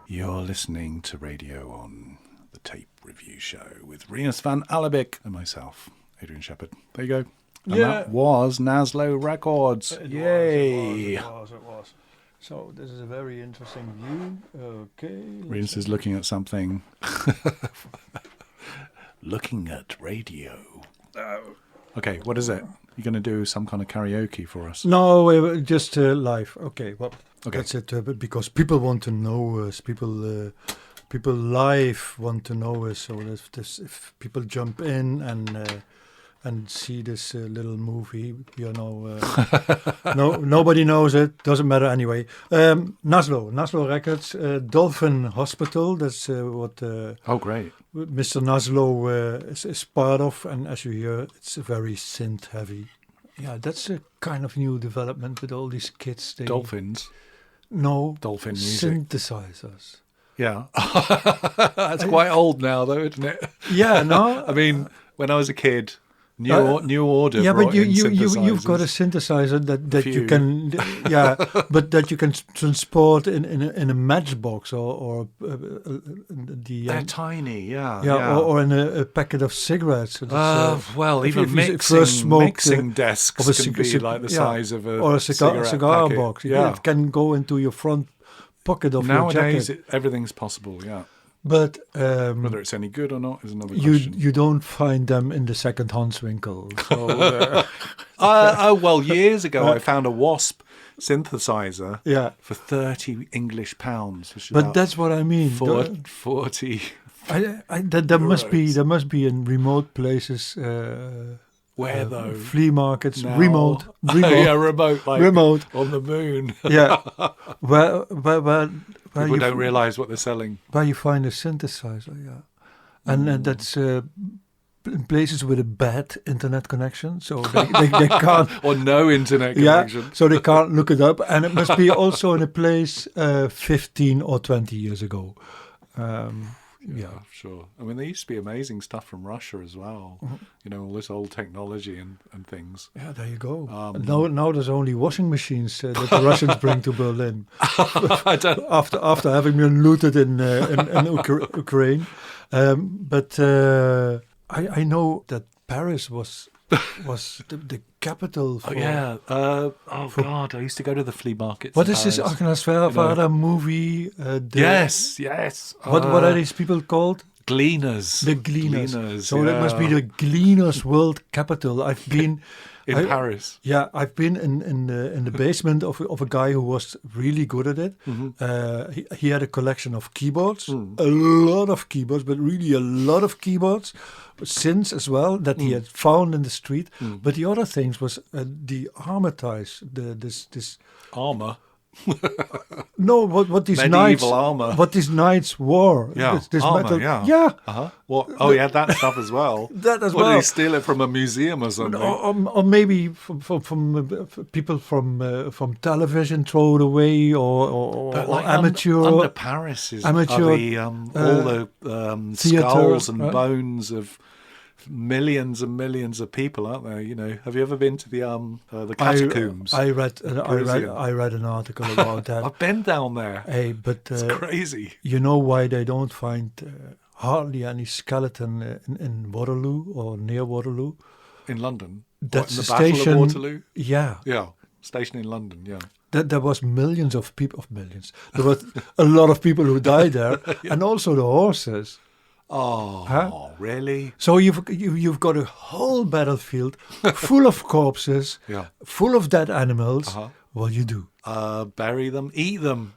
You're listening to Radio On, the tape review show with Rinus van Alebeek and myself, Adrian Shephard. There you go. And that was Naslo Records. Yay! It was. So this is a very interesting view. Okay. Rinus is looking at something. Looking at radio. Okay, what is it? You're going to do some kind of karaoke for us? No, just live. Okay, well, Okay. that's it. Because people want to know us. People live want to know us. So if people jump in and see this little movie, nobody knows it. Doesn't matter anyway. Naslo Records, Dolphin Hospital. That's what. Oh, great. Mr. Naslo is part of, and as you hear, it's very synth heavy. Yeah, that's a kind of new development with all these kids. Dolphins? No. Dolphin music. Synthesizers. Yeah. That's quite old now, though, isn't it? Yeah, no. I mean, when I was a kid, New Order. Yeah, brought but in you've got a synthesizers. synthesizer that you can, but that you can transport in a matchbox or They're tiny, or in a packet of cigarettes. So well, if even you first smoked, mixing desks of a can be like the size of a cigar packet. box. Yeah. It can go into your front pocket of Nowadays, your jacket. everything's possible. Yeah, but whether it's any good or not is another question. you don't find them in the second Hanswinkel. So, well, years ago, I found a Wasp synthesizer Yeah. for £30 which is But about that's what I mean. 40. There must be euros. in remote places. Where though? Flea markets, Now? remote, Yeah, remote, like remote. on the moon. Yeah, where People you don't realise what they're selling. where you find a synthesizer, yeah, and that's in places with a bad internet connection, so they can't. Or no internet connection. Yeah, so they can't look it up, and it must be also in a place 15 or 20 years ago. Yeah, sure. I mean, there used to be amazing stuff from Russia as well. You know, all this old technology and things. Yeah, there you go. Now there's only washing machines that the Russians bring to Berlin. I don't. After having been looted in Ukraine, but I know that Paris was the capital. For, God, I used to go to the flea markets. what in is this Paris. Agnesvara movie? Yes. What are these people called? Gleaners. The Gleaners. So yeah. that must be the Gleaners world capital. I've been in Paris. Yeah, I've been in the basement of a guy who was really good at it. He had a collection of keyboards, a lot of keyboards, but really a lot of keyboards, synths as well that he had found in the street. But the other things was the armatize, this Armour. no, what these Medieval knights, armour. what these knights wore. Yeah, this armour, metal, yeah. Uh-huh. What? Oh, he had that stuff as well. That as What, well. did he steal it from a museum or something? Or maybe from people from television throw it away, or But like amateur. under Paris is amateur, are the, all the theatre, skulls and right? bones of millions and millions of people, aren't there? You know, have you ever been to the catacombs? I read Parisian. I read an article about that. I've been down there. Hey, but It's crazy. you know why they don't find hardly any skeleton in Waterloo or near Waterloo? In London? That's in the the Battle station. of Waterloo? Yeah. Yeah, station in London, yeah. There was millions of people. There was a lot of people who died there, and also the horses. Oh, Huh? really? So you've got a whole battlefield full of corpses, Yeah. full of dead animals. What you do? Bury them, eat them,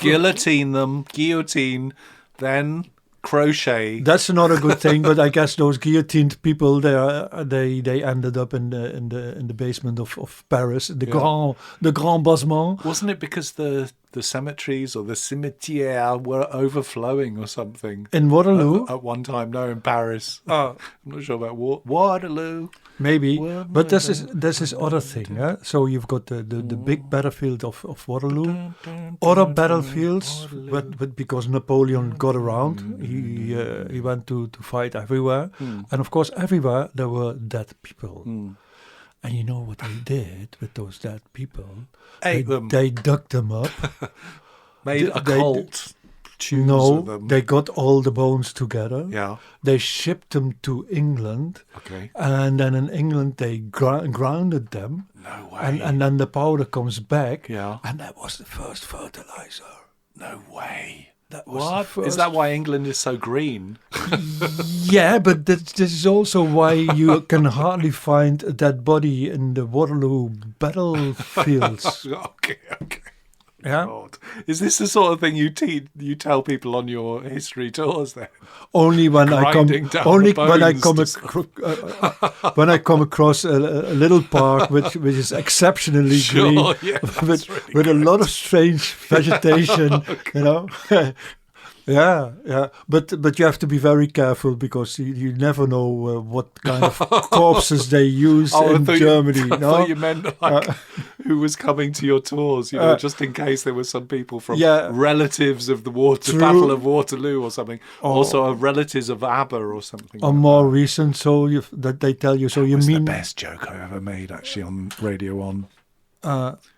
guillotine, then crochet. That's another good thing, but I guess those guillotined people, they ended up in the basement of Paris, the Grand Basement. Wasn't it because the cemeteries or the cimetière were overflowing or something? In Waterloo? At one time, no, in Paris. Oh. I'm not sure about Waterloo. Maybe, Well, but this is other thing. So you've got the big battlefield of Waterloo, other battlefields, but because Napoleon got around, he went to fight everywhere, and of course everywhere there were dead people. And you know what they did with those dead people? Ate them. They dug them up. Made a cult. Tunes No, with them. they got all the bones together. Yeah. They shipped them to England. Okay. And then in England they grounded them. No way. And then the powder comes back. Yeah. And that was the first fertilizer. No way. That was the What? first. Is that why England is so green? Yeah, but this is also why you can hardly find a dead body in the Waterloo battlefields. Okay. Yeah. God. Is this the sort of thing you tell people on your history tours then? Only when Grinding down only the when I bones come when I come across a little park which is exceptionally green, Yeah, with, that's really with a lot of strange vegetation, you know. Yeah, but you have to be very careful because you never know what kind of corpses they use in Germany. I thought you meant like who was coming to your tours, you know, just in case there were some people from relatives of the Battle of Waterloo or something, also relatives of ABBA or something. Or more recent, so that they tell you. So you That's mean the best joke I ever made actually on Radio 1.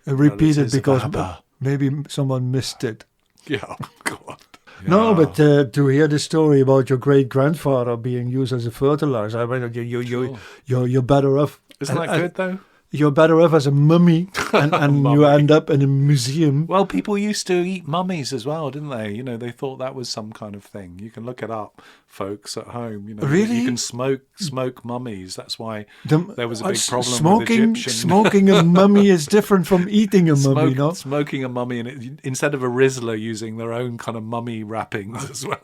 repeat it Relatives of because ABBA. maybe someone missed it. Yeah, God. No, but to hear the story about your great grandfather being used as a fertilizer, I mean, you're better off. Isn't that good though? you're better off as a mummy, and you end up in a museum. Well, people used to eat mummies as well, didn't they? You know, they thought that was some kind of thing. You can look it up, folks at home. You know, Really? you can smoke mummies. That's why there was a big problem with smoking. Egyptian. Smoking a mummy is different from eating a mummy, no? Smoking a mummy, and instead of a Rizzler using their own kind of mummy wrappings as well.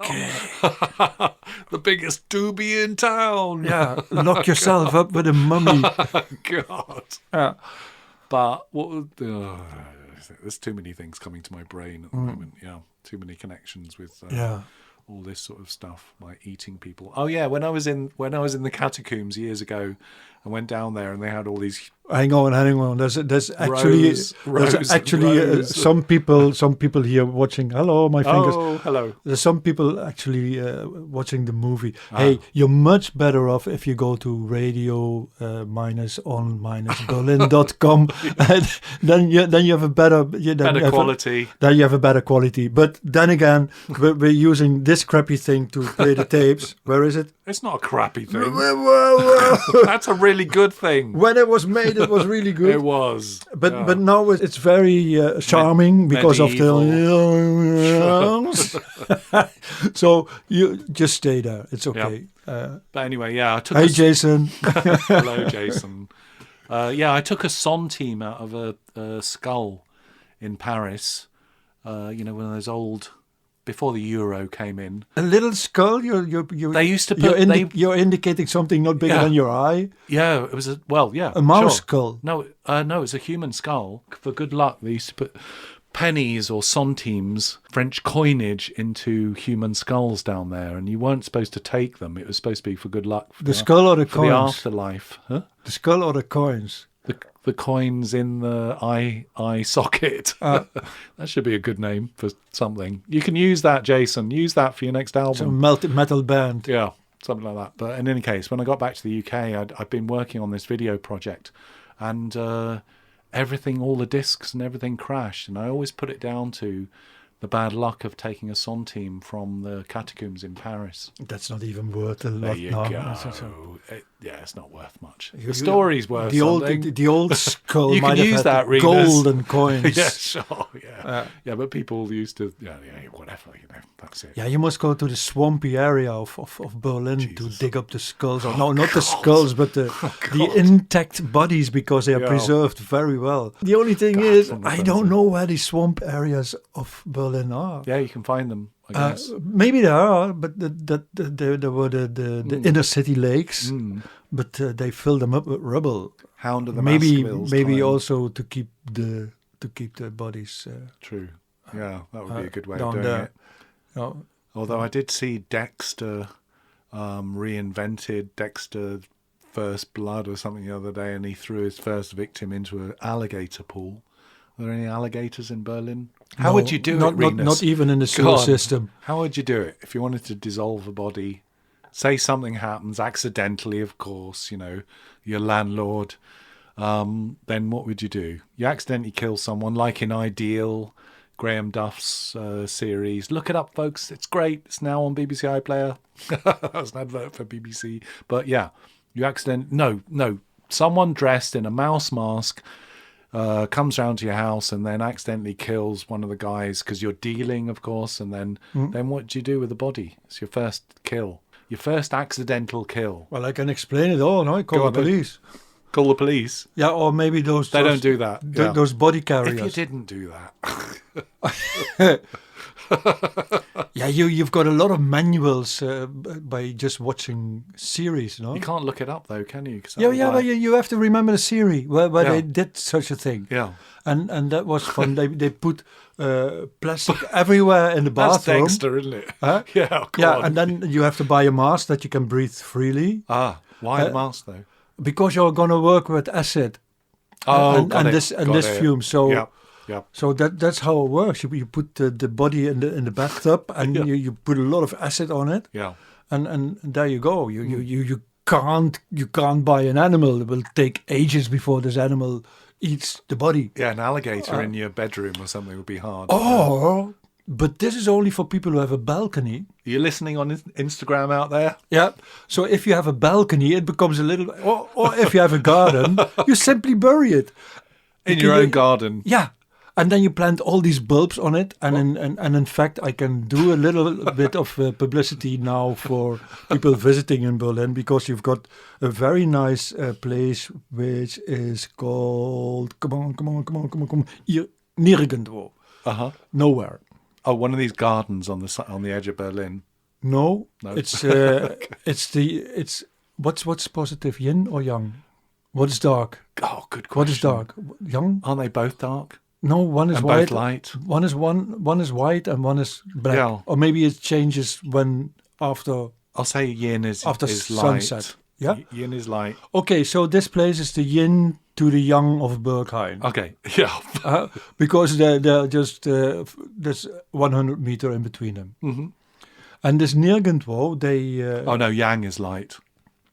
The biggest doobie in town. Yeah, lock yourself up with a mummy. God. Yeah. But there's too many things coming to my brain at the moment. Yeah, too many connections with all this sort of stuff, like eating people. Oh yeah, when I was in the catacombs years ago, I went down there and they had all these. Hang on. There's actually Rose. some people here watching. Hello, my fingers. Oh, hello. There's some people actually watching the movie. Hey, you're much better off if you go to radio-on-berlin.com. And then you have a better Quality. Then you have a better quality. But then again, we're using this crappy thing to play the tapes. Where is it? It's not a crappy thing. Whoa. That's a really good thing. When it was made, it was really good. It was. But now it's very charming because of the. So you just stay there. It's okay. But anyway, yeah, I took. Hey, Jason. Hello, Jason. I took a centime out of a skull in Paris. One of those old. Before the euro came in, A little skull. they used to put. You're indicating something not bigger than your eye. Yeah, it was a mouse skull. No, it was a human skull. For good luck, they used to put pennies or centimes, French coinage, into human skulls down there, and you weren't supposed to take them. It was supposed to be for good luck. For The skull or the for the coins? afterlife, huh? The skull or the coins? The coins in the eye socket. That should be a good name for something. You can use that, Jason. Use that for your next album. Some metal band. Yeah, something like that. But in any case, when I got back to the UK, I'd been working on this video project, and all the discs and everything crashed. And I always put it down to the bad luck of taking a centime from the catacombs in Paris. That's not even worth a lot. There you no. go. It's not worth much. The story's worth something. The old skull. You might can have use had that, Rinus. golden coins. Yeah, sure. Yeah, but people used to. Yeah, whatever. That's it. Yeah, you must go to the swampy area of Berlin to dig up the skulls. No, not the skulls, but the intact bodies, because they are preserved very well. The only thing is, I don't know where the swamp areas of Berlin are. Yeah, you can find them, I guess. Maybe there are, but there were the inner city lakes, but they filled them up with rubble. Hound of the maybe time. also to keep the bodies. True. Yeah, that would be a good way of down doing there. it. No. Although I did see Dexter reinvented, Dexter First Blood or something the other day, and he threw his first victim into an alligator pool. Are there any alligators in Berlin? How would you do it, Rinus? Not even in the sewer system. How would you do it if you wanted to dissolve a body? Say something happens, accidentally, of course, your landlord. Then what would you do? You accidentally kill someone, like in Ideal, Graham Duff's series. Look it up, folks. It's great. It's now on BBC iPlayer. That was an advert for BBC. But yeah, you someone dressed in a mouse mask comes round to your house and then accidentally kills one of the guys because you're dealing, of course. And then what do you do with the body? It's your first kill. Your first accidental kill. Well, I can explain it all. No, I call the police. Call the police. Yeah, or maybe those. They don't do that. Those body carriers. If you didn't do that. Yeah, you've got a lot of manuals by just watching series, no? You can't look it up though, can you? But you have to remember the series where they did such a thing. Yeah. And that was fun. they put plastic everywhere in the bathroom. That's Dexter, isn't it? Huh? Yeah, on. And then you have to buy a mask that you can breathe freely. Why the mask though? Because you're going to work with acid. This fume. So so that's how it works. You put the body in the bathtub and you put a lot of acid on it. Yeah. And there you go. You can't buy an animal. It will take ages before this animal eats the body. Yeah, an alligator in your bedroom or something would be hard. Or But this is only for people who have a balcony. You're listening on Instagram out there? Yeah. So if you have a balcony, it becomes a little... Or if you have a garden, you simply bury it. In your own garden. Yeah. And then you plant all these bulbs on it. And in fact, I can do a little bit of publicity now for people visiting in Berlin, because you've got a very nice place which is called... Come on. Hier, nirgendwo. Uh-huh. Nowhere. Oh, one of these gardens on the edge of Berlin. No. No. It's what's positive, yin or yang? What is dark? Oh, good question. What is dark? Yang? Aren't they both dark? No, one is And white. both light? One is white and one is black. Yeah. Or maybe it changes when after I'll say yin is sunset. light. Yeah. Yin is light. Okay, so this place is the yin to the yang of Berghain. Okay. Yeah. Because they're just there's 100 meter in between them. Mm-hmm. And this nirgendwo, they Oh no, yang is light.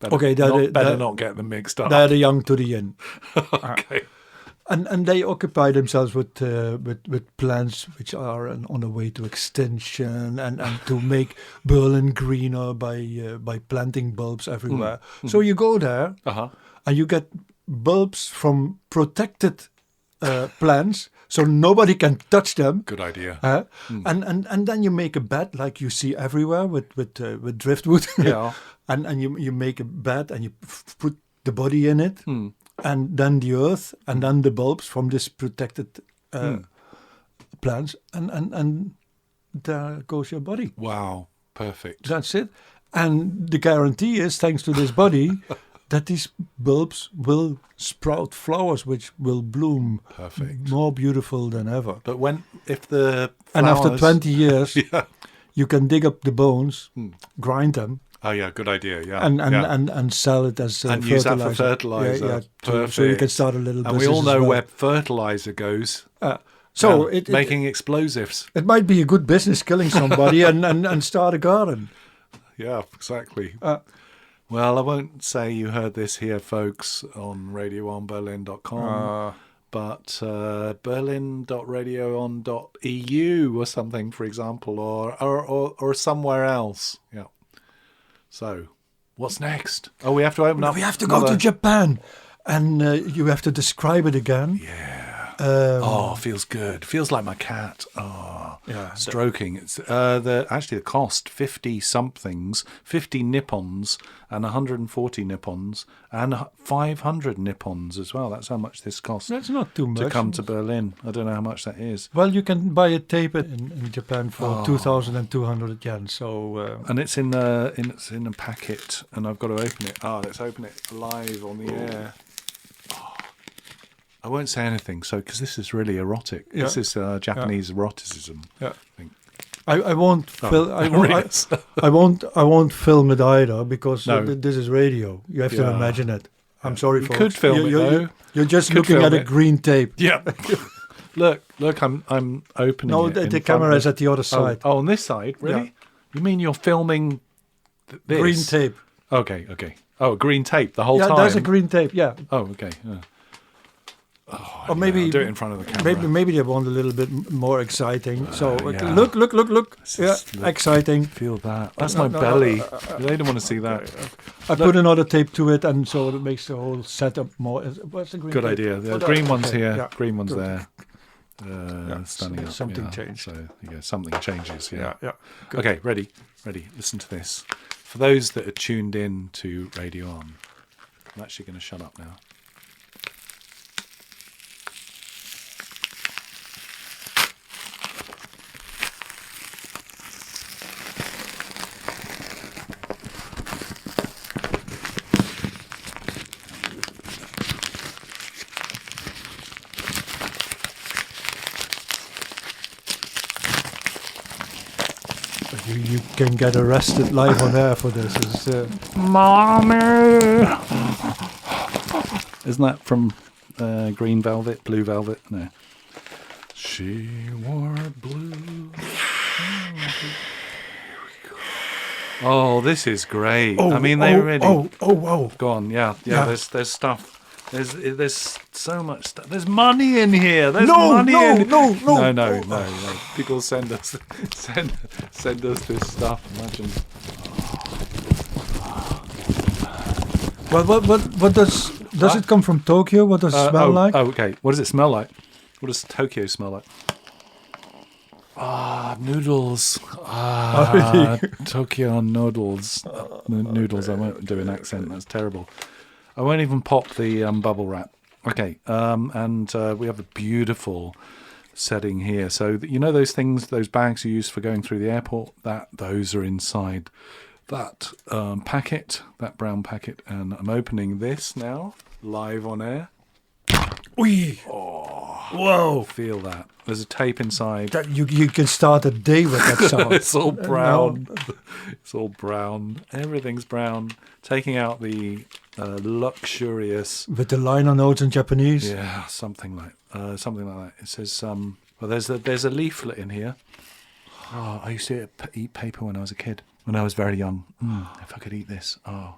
Better, Okay, better not get them mixed up. they're the yang to the yin. Okay. And they occupy themselves with plants which are on the way to extinction, and to make Berlin greener by planting bulbs everywhere. So you go there Uh-huh. and you get bulbs from protected plants, so nobody can touch them. Good idea. And then you make a bed like you see everywhere with driftwood. Yeah. and you make a bed and you put the body in it. And then the earth, and then the bulbs from this protected plants, and there goes your body. Wow. Perfect. That's it. And the guarantee is, thanks to this body, that these bulbs will sprout flowers which will bloom. Perfect. More beautiful than ever. But if the flowers... And after 20 years, Yeah. you can dig up the bones, grind them, Oh yeah, good idea. Yeah. and sell it as And fertilizer. use that for fertilizer. Yeah, Perfect. so you can start a little And we business all as know well. where fertilizer goes. So Yeah, making explosives. it might be a good business killing somebody and start a garden. Yeah, exactly. Well, I won't say you heard this here, folks, on radioonberlin.com, but berlin.radioon.eu or something, for example, or somewhere else. Yeah. So, what's next? Oh, we have to open up. We have to go to Japan, and you have to describe it again. Yeah. Um, Feels good. Feels like my cat. Yeah, Stroking. It's the cost 50 somethings, 50 nippons and 140 nippons and 500 nippons as well. That's how much this costs That's not too much. to come to Berlin. I don't know how much that is. Well, you can buy a tape in Japan for 2,200 yen. So And it's in a packet, and I've got to open it. Let's open it live on the air. I won't say anything, because this is really erotic. Yeah. This is Japanese eroticism. yeah. I think. I won't film. Rinus. I won't film it either, because No. this is radio. You have to Yeah. imagine it. I'm sorry, You folks. could film it, though. You're just Could looking film at a it. green tape. Yeah. Look, I'm opening No, it. the in camera front is of- at the other side. Oh, on this side? Really? Yeah. You mean you're filming this? Green tape. Okay. Oh, green tape the whole Yeah, time? there's a green tape. Yeah. Oh, okay. Yeah. Or maybe I'll do it in front of the camera. Maybe they want a little bit more exciting. So yeah. look. This Yeah, is- look. exciting. Feel that. That's No, my no, belly. They don't want to see that. I put another tape to it, and so it makes the whole setup more. What's the green Good tape? idea. The Oh, green one's okay, here. yeah. Green one's Good. there. Standing up. something yeah. changed. So something changes. Yeah. Yeah. Good. Okay, ready. Listen to this. For those that are tuned in to Radio On, I'm actually going to shut up now. You can get arrested live on air for this. Mommy! Isn't that from Green Velvet, Blue Velvet? No. She wore blue. Oh, this is great. I mean, they really. Oh, wow. Go on, yeah. Yeah. There's stuff. There's so much stuff. There's money in here. There's No, money no, in no. No. People send us this stuff. Imagine. What does it come from Tokyo? What does it smell like? Oh, okay. What does it smell like? What does Tokyo smell like? Noodles. Tokyo noodles. Noodles. I won't do an accent. That's terrible. I won't even pop the bubble wrap. Okay. And we have a beautiful setting here. So you know those things, those bags you use for going through the airport. Those are inside that packet, that brown packet, and I'm opening this now live on air. Oei. Whoa. Feel that. There's a tape inside. That you can start a day with that sound. It's all brown. It's all brown. Everything's brown. Taking out the luxurious. With the liner notes in Japanese. Yeah, something like that. It says well, there's a leaflet in here. Oh, I used to eat paper when I was a kid. When I was very young. If I could eat this. Yeah,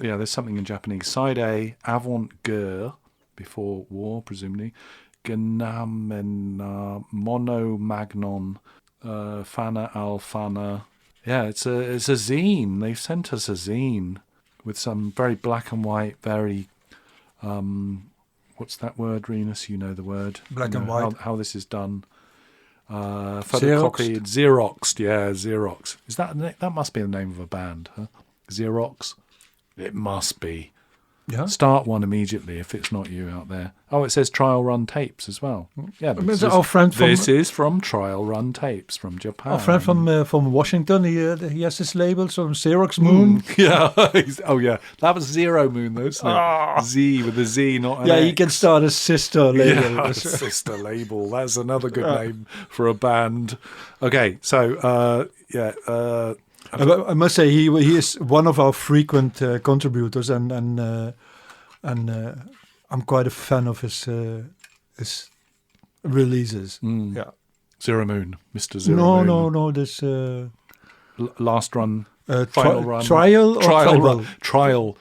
there's something in Japanese. Side A, avant-garde, before war, presumably. Gnamena, monomagnon, fana alfana. Yeah, it's a zine. They've sent us a zine with some very black and white, very what's that word, Rinus? You know the word. Black and white. How this is done. Photocopied, Xeroxed, yeah, Xerox. Is that must be the name of a band, huh? Xerox? It must be. Yeah. Start one immediately if it's not you out there. Oh, it says Trial Run Tapes as well. Yeah, This is from Trial Run Tapes from Japan. Our friend from Washington, he has this label, some Xerox Moon. Yeah. Oh, yeah. That was Zero Moon, though, isn't it? Z with a Z, not an Yeah, X. he can start a sister label. Yeah, sister label. That's another good name for a band. Okay, so, I must say he is one of our frequent contributors, and I'm quite a fan of his releases. Yeah. Zero Moon, Mr. Zero Moon. No. This Last run, final run, trial run, trial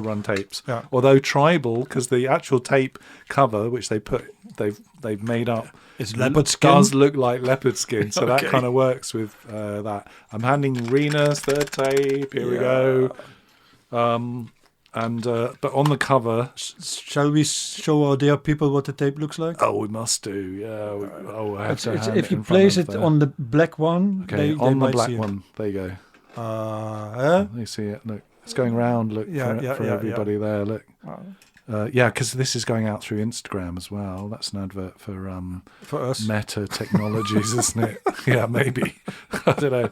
run tapes. Yeah. Although tribal, because the actual tape cover which they've made up. It's leopard skin. Does look like leopard skin, so that Okay. kind of works with that. I'm handing Rinus the tape. Here we go. But on the cover, Shall we show our dear people what the tape looks like? oh, we must do. Yeah. I have to hand If you in front place of it on the black one, okay, they on the might black see one. There you go. It. You see it. Look, it's going round. Look for yeah. everybody there. Look. Yeah, because this is going out through Instagram as well. That's an advert For us. Meta Technologies, isn't it? Yeah, maybe. I don't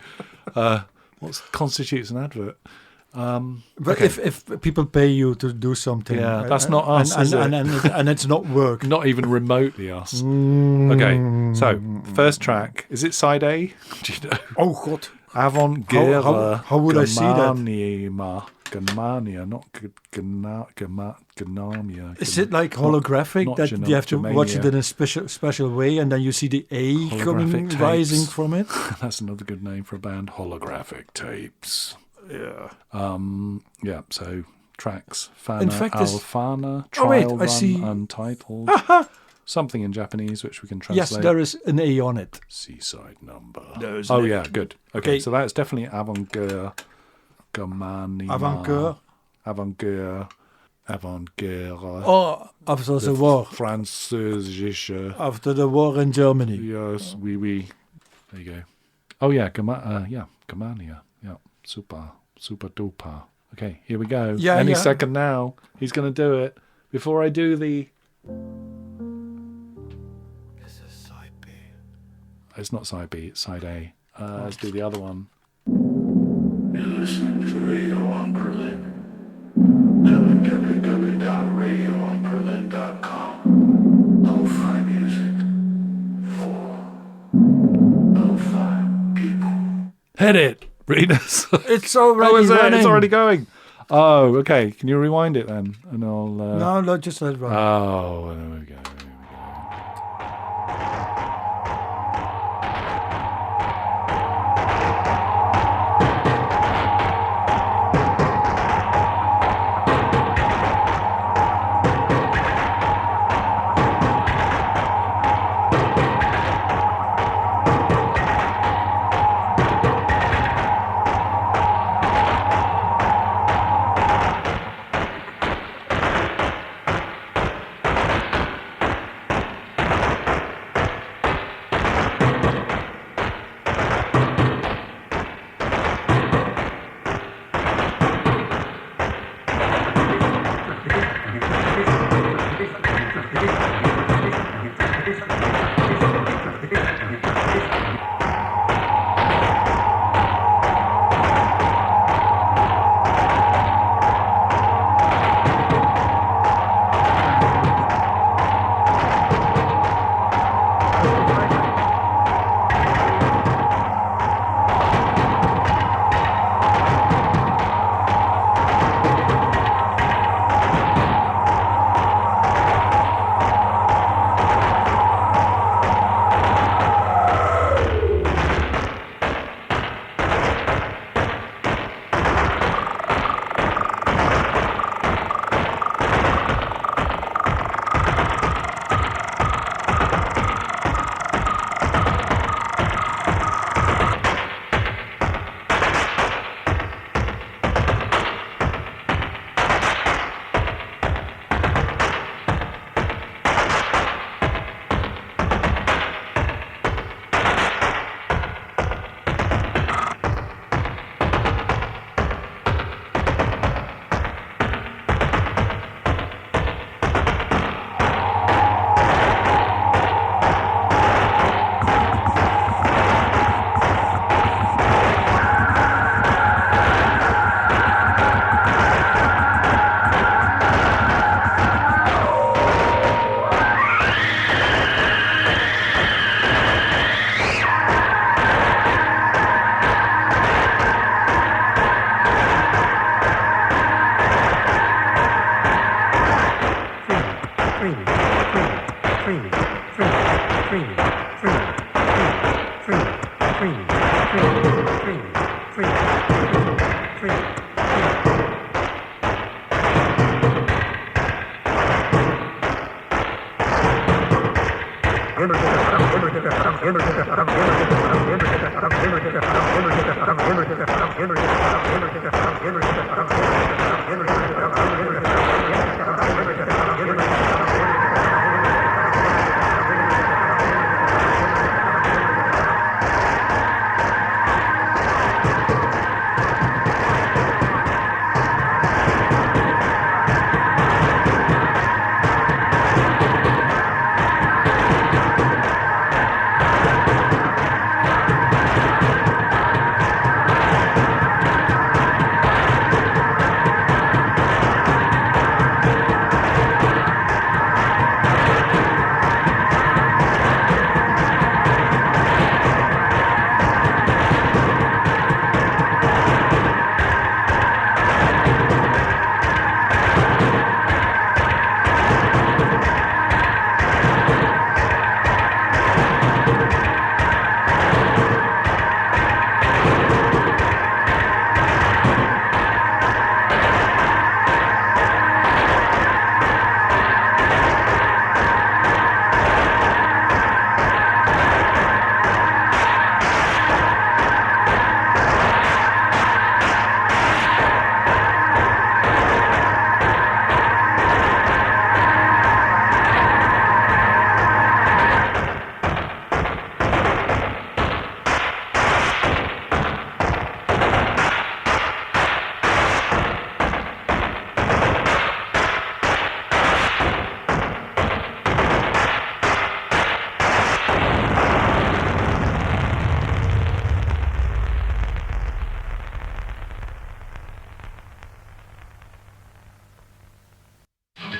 know. What constitutes an advert? But okay. if people pay you to do something, Yeah, that's not us, is it? and it's not work. Not even remotely us. Okay, so first track. Is it side A? Do you know? Oh God! Avant-garde. How would I see that? Germania, not Germania. Is it like holographic not that you have to watch it Germania. in a special way, and then you see the A coming Holographic rising tapes. from it? That's another good name for a band. Holographic tapes. Yeah. Yeah. So tracks. Fana, In fact, this- Alfana, Oh, wait, Trial I Run, see. Untitled. Something in Japanese which we can translate. Yes, there is an A on it. Seaside Number. There's Oh an A. yeah, good. Okay, Okay. so that's definitely avant-garde. Germania. Avant-garde. Avant-garde. Avant-garde. Oh, after the war. Französische. After the war in Germany. Yes, oui. There you go. Oh yeah, Germania. Yeah, super duper. Okay, here we go. Yeah, Any yeah. second now, he's going to do it. Before I do the... This is side B. It's not side B, it's side A. Let's do the other one. You're listening to Radio on Berlin. www.radioonberlin.com. Lo-fi music for lo-fi people. Hit it, Rinus. It's already Oh, is it? running. It's already going. Oh, okay. Can you rewind it then? And I'll... No, just let it run. Oh, there we go.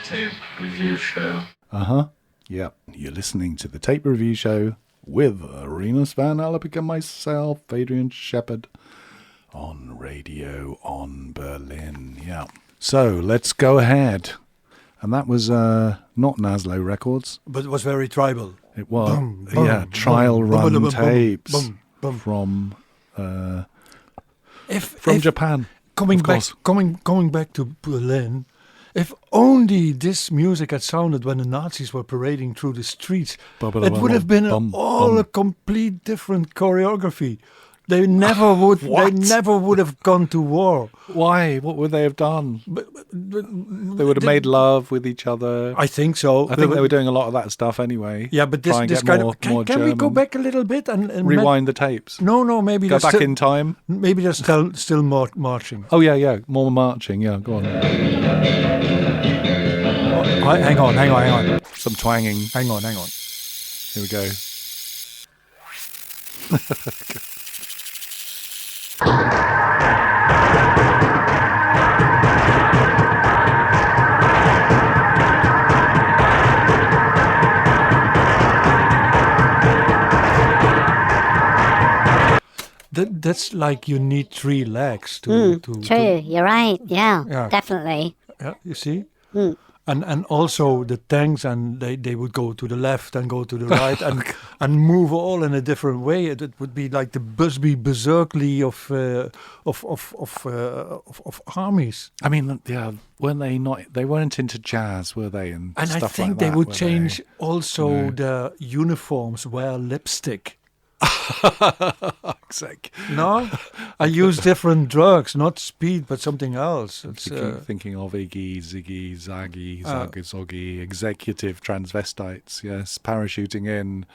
Tape review show. Yep. You're listening to the Tape Review Show with Rinus van Alebeek and myself, Adrian Shephard, on Radio on Berlin. Yeah. So let's go ahead. And that was not Naslo Records. But it was very tribal. It was, Bum, bum, yeah, bum, trial bum, run bum, bum, tapes bum, bum. from If Japan. coming of back, course. coming back to Berlin, if only this music had sounded when the Nazis were parading through the streets, it would have been a complete different choreography. They never would. They never would have gone to war. Why? What would they have done? They would have made love with each other. I think so. I think they were doing a lot of that stuff anyway. Yeah, but Try and this get kind more, of more can we go German. back a little bit and Rewind the tapes? No, maybe Go they're back still, in time? Maybe they're still marching. Oh, yeah. More marching. Yeah, go on. Hang on. Some twanging. Hang on. Here we go. That's like you need 3 legs to True, you're right. Yeah, Yeah. definitely. yeah, you see? And also the tanks, and they would go to the left and go to the right and move all in a different way. It would be like the Busby Berserkly of armies. I mean, yeah, weren't they not? They weren't into jazz, were they? And And stuff I think like they that, would were change also No. the uniforms, wear lipstick. Exactly. No, I use different drugs, not speed, but something else. It's, Thinking of Iggy, Ziggy, Zaggy, Zoggy, executive transvestites, yes, parachuting in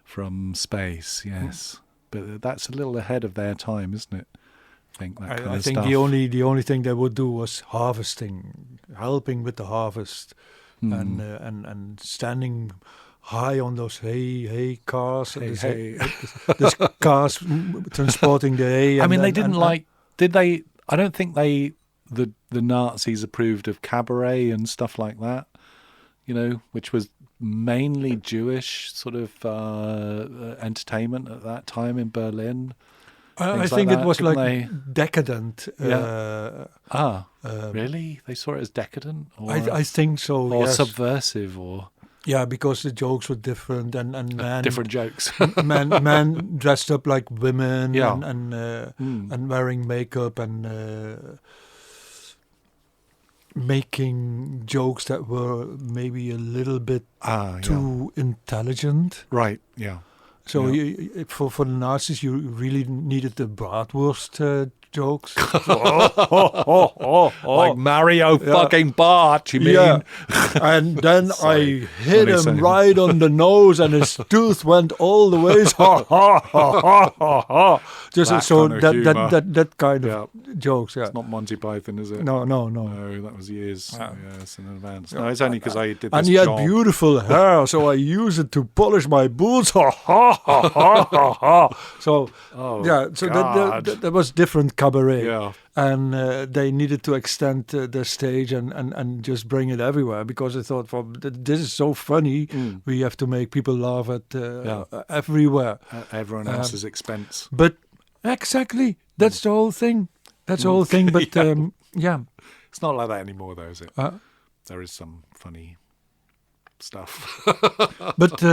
from space, yes. But that's a little ahead of their time, isn't it? I think that kind I of think stuff. the only thing they would do was harvesting, helping with the harvest, and standing high on those hay cars. There's cars transporting the hay. I and mean, they then- didn't and- like. Did they? I don't think the Nazis approved of cabaret and stuff like that. You know, which was mainly Jewish sort of entertainment at that time in Berlin. I things think like it was that, like didn't decadent. Really? They saw it as decadent, or I think so. or Yes. subversive, or Yeah, because the jokes were different, and men, Different jokes. men dressed up like women, Yeah. and wearing makeup and making jokes that were maybe a little bit too intelligent. Right, yeah. So Yeah. for the Nazis, you really needed the bratwurst jokes. Like Mario fucking Bart, you mean? Yeah, and then Sorry. I hit Funny him saying. right on the nose, and his tooth went all the way. Ha ha ha ha ha ha! Just That so kind of humour. that kind Yeah. of jokes. Yeah. It's not Monty Python, is it? No. No, that was years. Yeah. Yes, in advance. No, it's only because I did this And he had job. beautiful hair, so I used it to polish my boots. Ha ha ha ha ha ha! So Oh, so God. that was different cabaret. Yeah. And they needed to extend their stage and just bring it everywhere, because I thought, well, this is so funny. We have to make people laugh at everywhere. At everyone else's expense. But exactly, that's the whole thing. That's the whole thing. But yeah. It's not like that anymore, though, is it? Uh, There is some funny stuff. But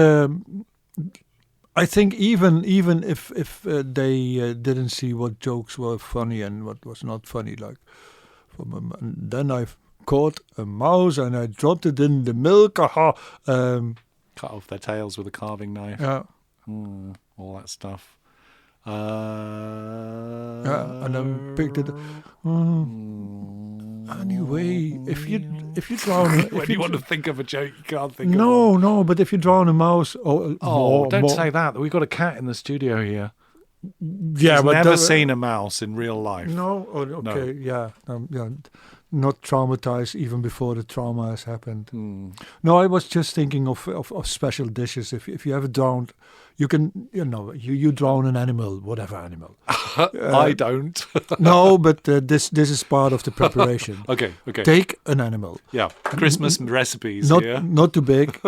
I think even if they didn't see what jokes were funny and what was not funny, like and then I caught a mouse and I dropped it in the milk. Aha! Cut off their tails with a carving knife. Yeah, All that stuff. and then picked it. Anyway, if you drown, When you want to think of a joke, you can't think of no, but if you drown a mouse, don't say that. We've got a cat in the studio here. Yeah, He's but never seen a mouse in real life. No, okay, yeah, not traumatized even before the trauma has happened. No, I was just thinking of special dishes. If you ever drowned, you can you drown an animal, whatever animal. I don't. No, but this is part of the preparation. Okay. Take an animal. Yeah, Christmas recipes Not here. not too big,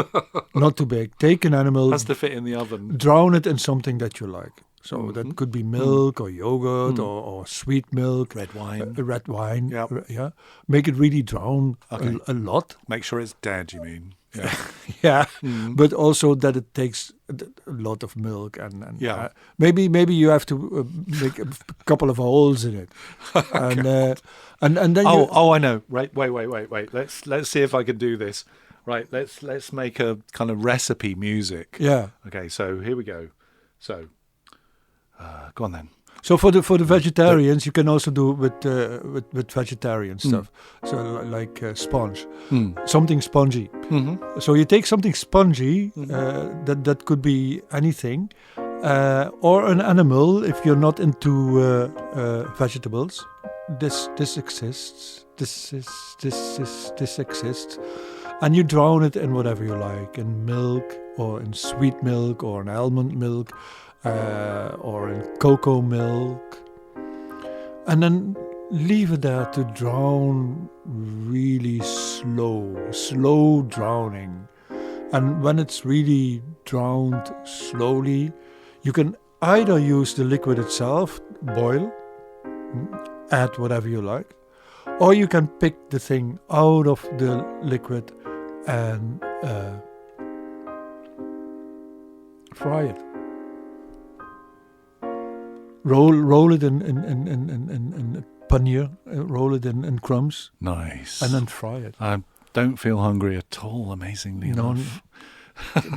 not too big. Take an animal. Has to fit in the oven. Drown it in something that you like. So that could be milk or yogurt or sweet milk. Red wine. Red wine. Yep. Yeah. Make it really drown Okay. a lot. Make sure it's dead, you mean? Yeah. Yeah. But also that it takes a lot of milk and Yeah. maybe you have to make a couple of holes in it. And then I know. Right. Wait. Let's see if I can do this. Right. Let's make a kind of recipe music. yeah. Okay. So here we go. So, go on then. So for the vegetarians, you can also do with vegetarian stuff. So like sponge, something spongy. So you take something spongy that could be anything, or an animal if you're not into vegetables. This exists. This exists, and you drown it in whatever you like, in milk or in sweet milk or in almond milk. Or in cocoa milk, and then leave it there to drown really slow drowning. And when it's really drowned slowly, you can either use the liquid itself, boil, add whatever you like, or you can pick the thing out of the liquid and fry it. Roll it in paneer, roll it in crumbs, Nice. and then fry it. I don't feel hungry at all. Amazingly No, enough.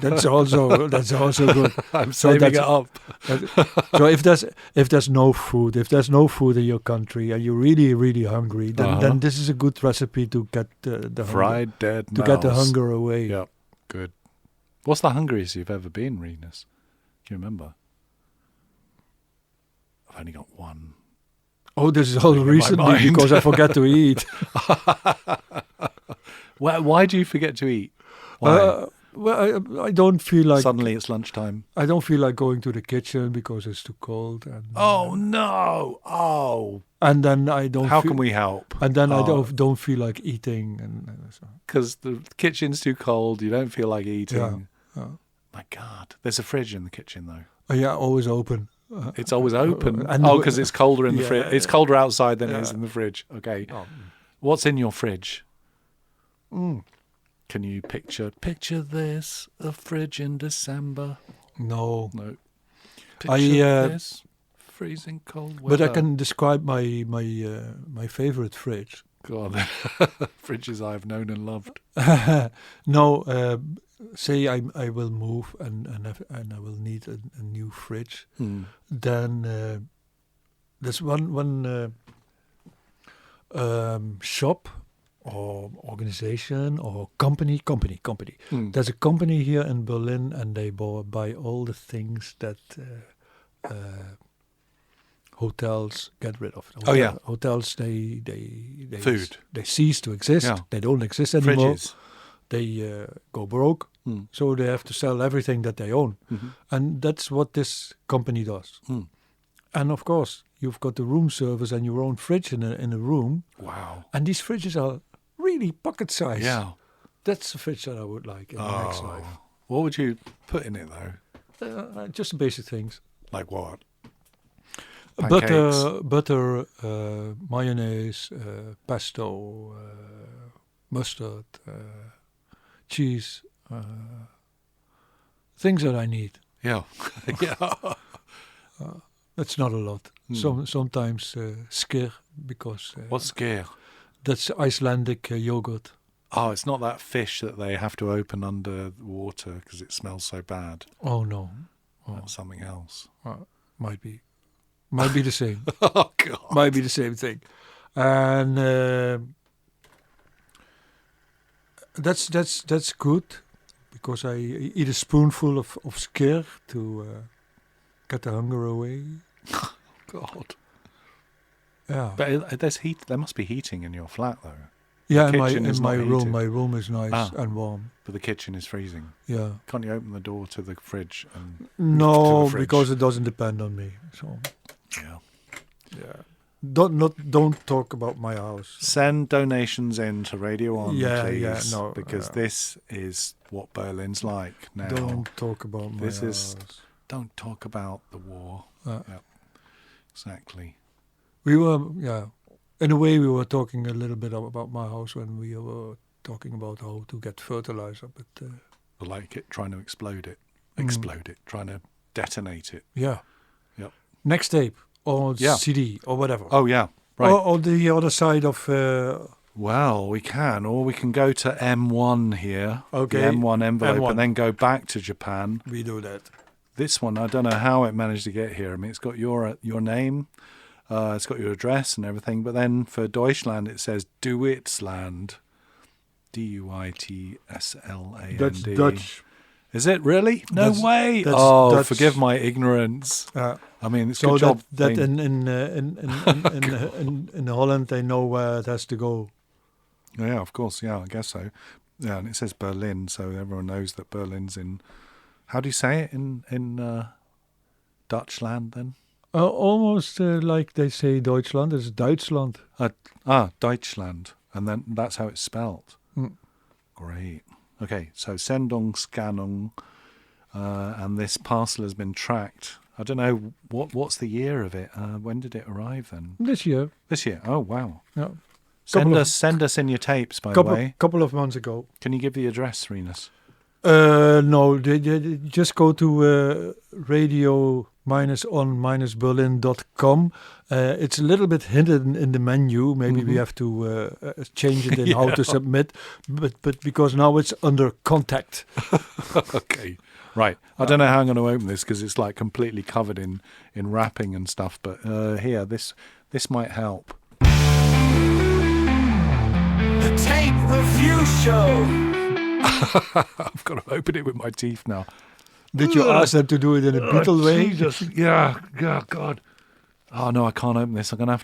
that's also good. I'm So saving it that's- up. So if there's no food in your country and you're really hungry, then this is a good recipe to get the Fried hunger, dead to get the mouse. hunger away. Yep. Good. What's the hungriest you've ever been, Rinus? Do you remember? I've only got one. Oh, this is all in my recently mind. because I forgot to eat. Why do you forget to eat? Why? Well, I don't feel like Suddenly it's lunchtime. I don't feel like going to the kitchen because it's too cold. And, Oh no! Oh, and then I don't. how feel, can we help? And then I Oh. don't feel like eating, and so. Because the kitchen's too cold. You don't feel like eating. Yeah. My God, there's a fridge in the kitchen though. Yeah, always open. It's always open. and Oh, the- because it's colder in the Yeah, fridge. It's colder outside than it is Yeah. in the fridge. Okay. Oh. What's in your fridge? Can you picture this, a fridge in December? No. No. I, Picture this, freezing cold weather. But I can describe my favorite fridge. Go on then. Fridges I've known and loved. No, say I will move and I will need a new fridge. Then there's one shop or organization or company. There's a company here in Berlin, and they buy all the things that hotels get rid of. Hotels they Food. They cease to exist. Yeah. They don't exist anymore. Fridges. They go broke, so they have to sell everything that they own, and that's what this company does. And of course, you've got the room service and your own fridge in a room. Wow. And these fridges are really pocket size. Yeah. That's the fridge that I would like in the next life. What would you put in it though? Just basic things. Like what? Butter, mayonnaise, pesto, mustard, cheese, things that I need. Yeah. Yeah. That's not a lot. Sometimes skyr, because What's skyr? that's Icelandic yogurt. Oh, it's not that fish that they have to open under water because it smells so bad. Oh no, That's something else. might be the same. Oh God. Might be the same thing, and that's good because I eat a spoonful of skyr to get the hunger away. God. Yeah, But there's heat. There must be heating in your flat though. yeah. the In kitchen is my not room, heated. my room is nice and warm. But the kitchen is freezing. Yeah. Can't you open the door to the fridge? And No, fridge. because it doesn't depend on me. So yeah. don't talk about my house. Send donations in to Radio On, Yeah, please. yeah, no, because this is what Berlin's like now. Don't talk about my This is- house. Don't talk about the war. Yep. Exactly. We were, in a way, we were talking a little bit about my house when we were talking about how to get fertilizer. But Like it, trying to explode it, trying to detonate it. yeah, Yep. next tape or Yeah. CD or whatever. Oh yeah, right. Or the other side of. Well, we can, or we can go to M1 here. Okay. The M1 envelope, M1. and then go back to Japan. We do that. This one, I don't know how it managed to get here. I mean, it's got your name, it's got your address and everything. But then for Deutschland, it says Duitsland, Duitsland. That's Dutch. Is it really? No That's- way. that's Oh, Dutch. forgive my ignorance. I mean, it's a So good job. that they- in Holland they know where it has to go. Yeah, of course. Yeah, I guess so. Yeah, and it says Berlin, so everyone knows that Berlin's in. How do you say it in Dutchland then? Almost like they say Deutschland. It's Duitsland. Deutschland, and then that's how it's spelt. Great. Okay, so Sendung, Scannung, and this parcel has been tracked. I don't know what's the year of it. When did it arrive then? This year. This year. Oh wow. Yeah. Send Couple us in your tapes, by the way. Couple of months ago. Can you give the address, Rinus? No, they just go to radio-on-berlin.com. It's a little bit hidden in the menu. Maybe we have to change it in how to submit. But because now it's under contact. Okay. Right. I don't know how I'm going to open this because it's like completely covered in wrapping and stuff. But here, this might help. The Tape Review Show. I've got to open it with my teeth now. Did you ask them to do it in a Beatle way? Jesus. Yeah. God. Oh no, I can't open this. I'm gonna have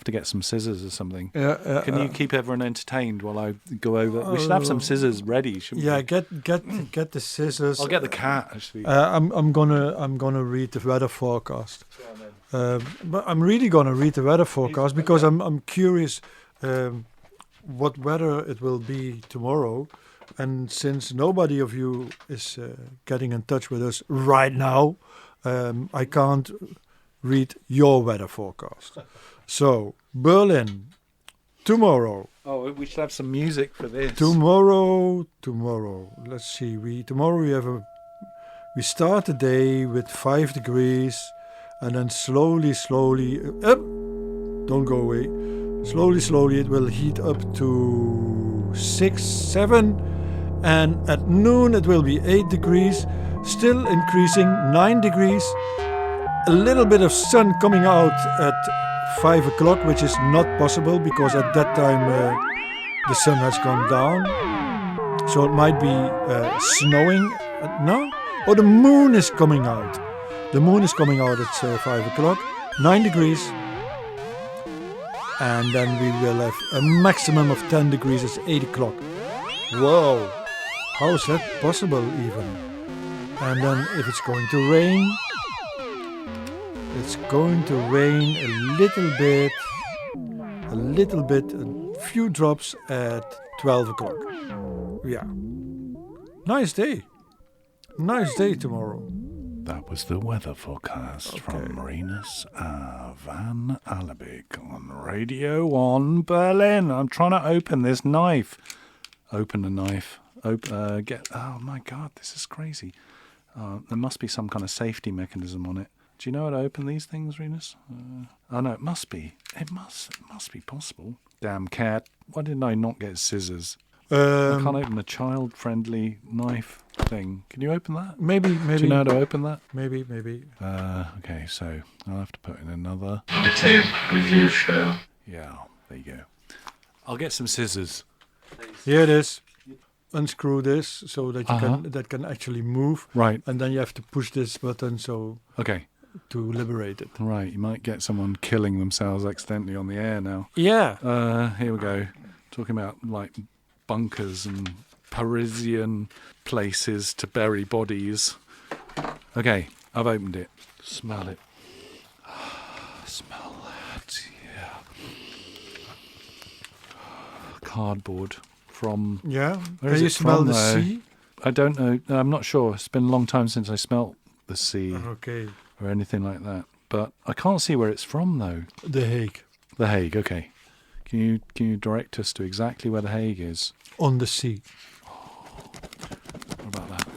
to get some scissors or something. Can you keep everyone entertained while I go over? We should have some scissors ready, shouldn't we? Yeah, get the scissors. I'll get the cat actually. I'm gonna read the weather forecast. But I'm really gonna read the weather forecast because I'm curious what weather it will be tomorrow. And since nobody of you is getting in touch with us right now, I can't read your weather forecast. So, Berlin, tomorrow. Oh, we should have some music for this. Tomorrow. Let's see. Tomorrow we start the day with 5 degrees, and then slowly up. Don't go away. Slowly it will heat up to 6, 7, and at noon it will be 8 degrees, still increasing 9 degrees. A little bit of sun coming out at 5 o'clock, which is not possible because at that time the sun has gone down. So it might be snowing. No? Oh, the moon is coming out. The moon is coming out at 5 o'clock, 9 degrees. And then we will have a maximum of 10 degrees at 8 o'clock. Whoa! How is that possible even? And then if it's going to rain, it's going to rain a little bit, a few drops at 12 o'clock. Yeah. Nice day tomorrow. That was the weather forecast from Rinus van Alebeek on Radio 1 Berlin. I'm trying to open this knife. Open the knife. Oh my God, this is crazy. There must be some kind of safety mechanism on it. Do you know how to open these things, Rinus? Oh no, it must be. It must be possible. Damn cat. Why didn't I not get scissors? I can't open a child-friendly knife thing. Can you open that? Maybe. Do you know how to open that? Maybe. Okay, so I'll have to put in another. The Tape Review Show. Yeah, there you go. I'll get some scissors. Here it is. Unscrew this so that that can actually move. Right. And then you have to push this button Okay. to liberate it. Right, you might get someone killing themselves accidentally on the air now. Yeah. Here we go. Talking about like bunkers and Parisian places to bury bodies. Okay, I've opened it. Smell it. Smell that, yeah. Cardboard from... Yeah. Where Can is you it smell from, the though? sea? I don't know. No, I'm not sure. It's been a long time since I smelt the sea Okay. or anything like that. But I can't see where it's from, though. The Hague. The Hague, okay. Can you direct us to exactly where The Hague is? On the sea. What about that?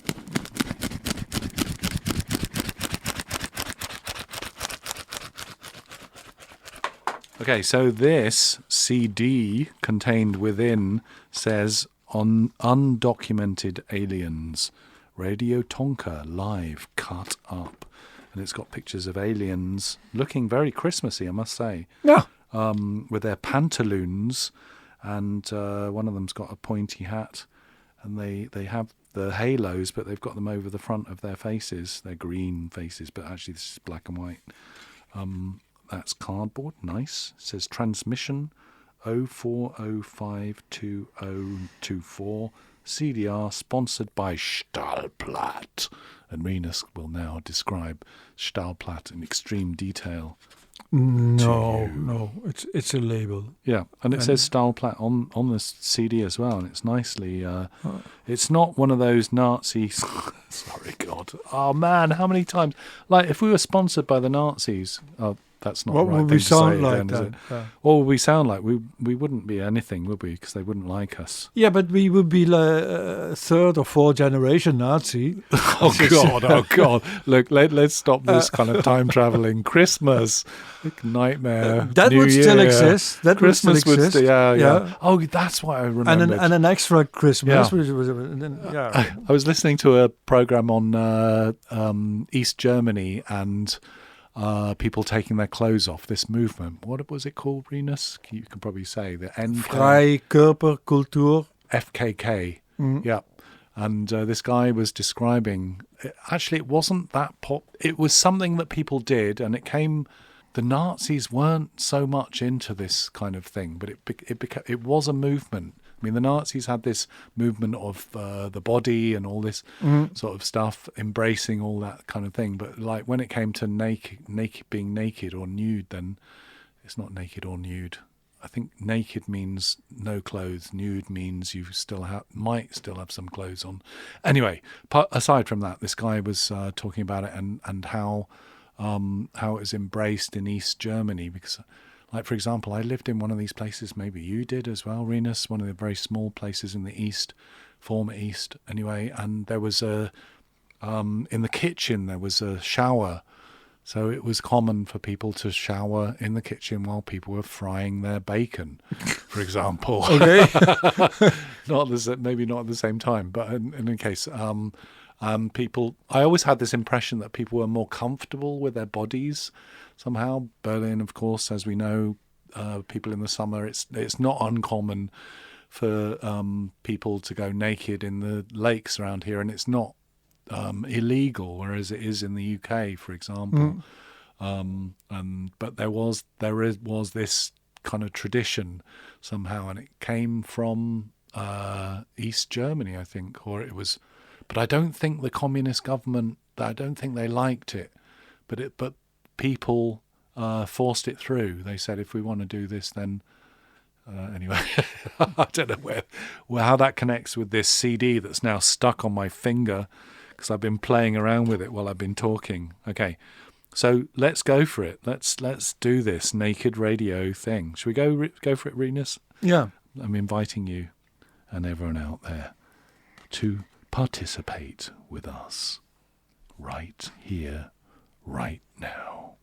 Okay, so this CD contained within says on Undocumented Aliens, Radio Tonka live cut up. And it's got pictures of aliens looking very Christmassy, I must say. Yeah. With their pantaloons, and one of them's got a pointy hat, and they have the halos, but they've got them over the front of their faces. They're green faces, but actually this is black and white. That's cardboard, nice. It says transmission 04052024 CDR, sponsored by Stahlplatt. And Rinus will now describe Stahlplatt in extreme detail. No, it's a label. Yeah, and it says Stahlplatt on the CD as well, and it's nicely. It's not one of those Nazis. Sorry, God. Oh man, how many times? Like, if we were sponsored by the Nazis, that's not What the right would thing we to sound say like then, is then? it? Yeah. What would we sound like? We wouldn't be anything, would we? Because they wouldn't like us. Yeah, but we would be like third or fourth generation Nazi. Oh God! Look, let's stop this kind of time traveling. Christmas, nightmare. That New would still Year. exist. That Christmas would still exist. yeah. Oh, that's what I remembered. And an extra Christmas. Yeah. Which was, yeah. I was listening to a program on East Germany and people taking their clothes off. This movement. What was it called, Rinus? You can probably say the Vrij Körperkultur. FKK. Mm. Yeah. And this guy was describing. Actually, it wasn't that pop. It was something that people did, and it came. The Nazis weren't so much into this kind of thing, but it was a movement. I mean, the Nazis had this movement of the body and all this sort of stuff, embracing all that kind of thing. But like when it came to being naked or nude, then it's not naked or nude. I think naked means no clothes. Nude means you might still have some clothes on. Anyway, aside from that, this guy was talking about it and how it was embraced in East Germany, because Like, for example, I lived in one of these places, maybe you did as well, Rinus, one of the very small places in the East, former East anyway, and there was in the kitchen there was a shower. So it was common for people to shower in the kitchen while people were frying their bacon, for example. Okay. Maybe not at the same time, but in any case, people. I always had this impression that people were more comfortable with their bodies somehow. Berlin, of course, as we know, people in the summer, it's not uncommon for people to go naked in the lakes around here, and it's not illegal, whereas it is in the UK, for example. But there was this kind of tradition somehow, and it came from East Germany, I think, or it was. But I don't think the communist government. I don't think they liked it, but people forced it through. They said, if we want to do this, then. Anyway, I don't know how that connects with this CD that's now stuck on my finger, because I've been playing around with it while I've been talking. Okay, so let's go for it. Let's do this naked radio thing. Should we go for it, Rinus? Yeah. I'm inviting you and everyone out there to participate with us right here, right now.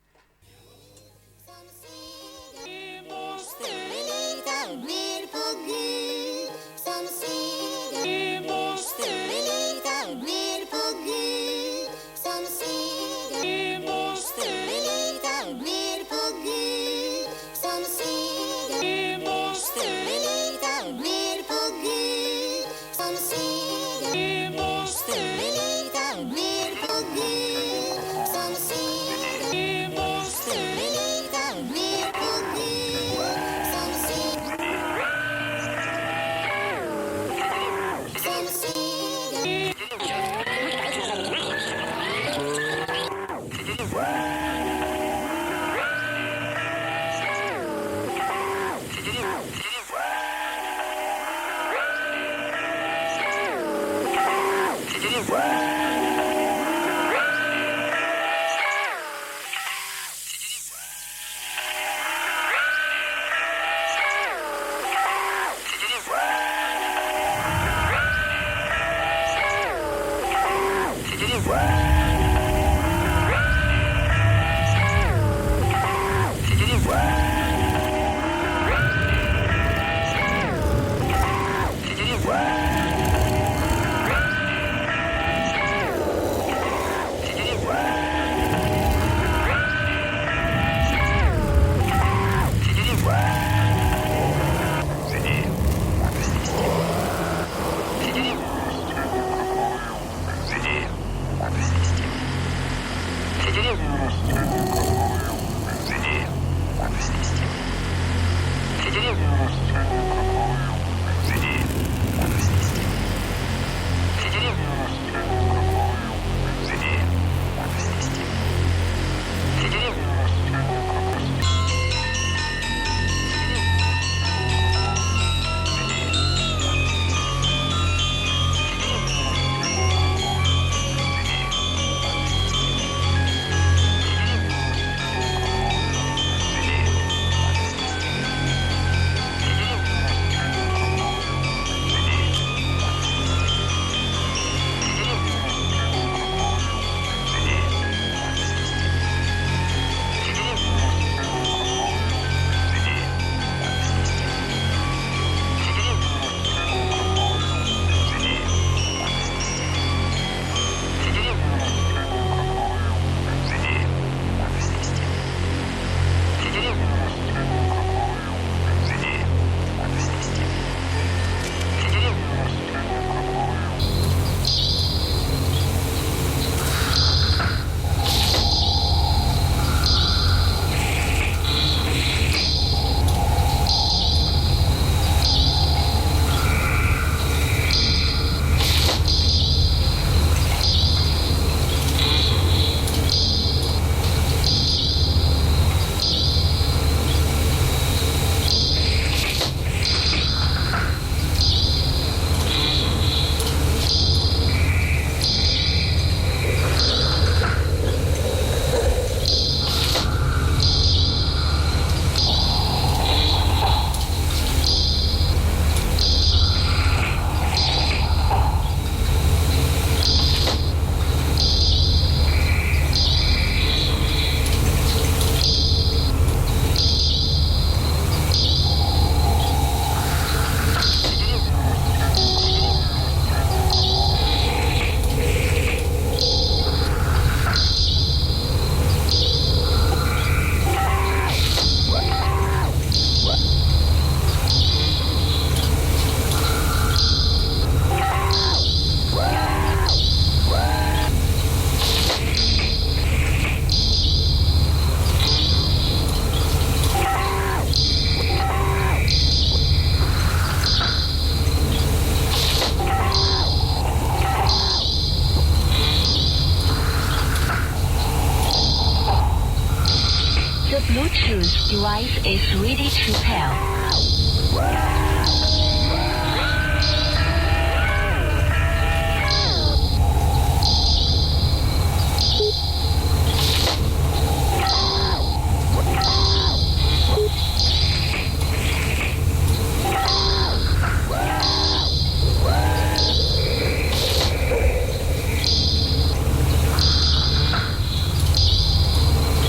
Bluetooth device is ready to pair.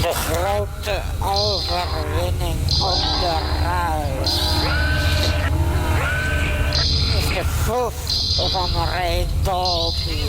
De grote overwinning op de ruis is de foef van Ray Dolby.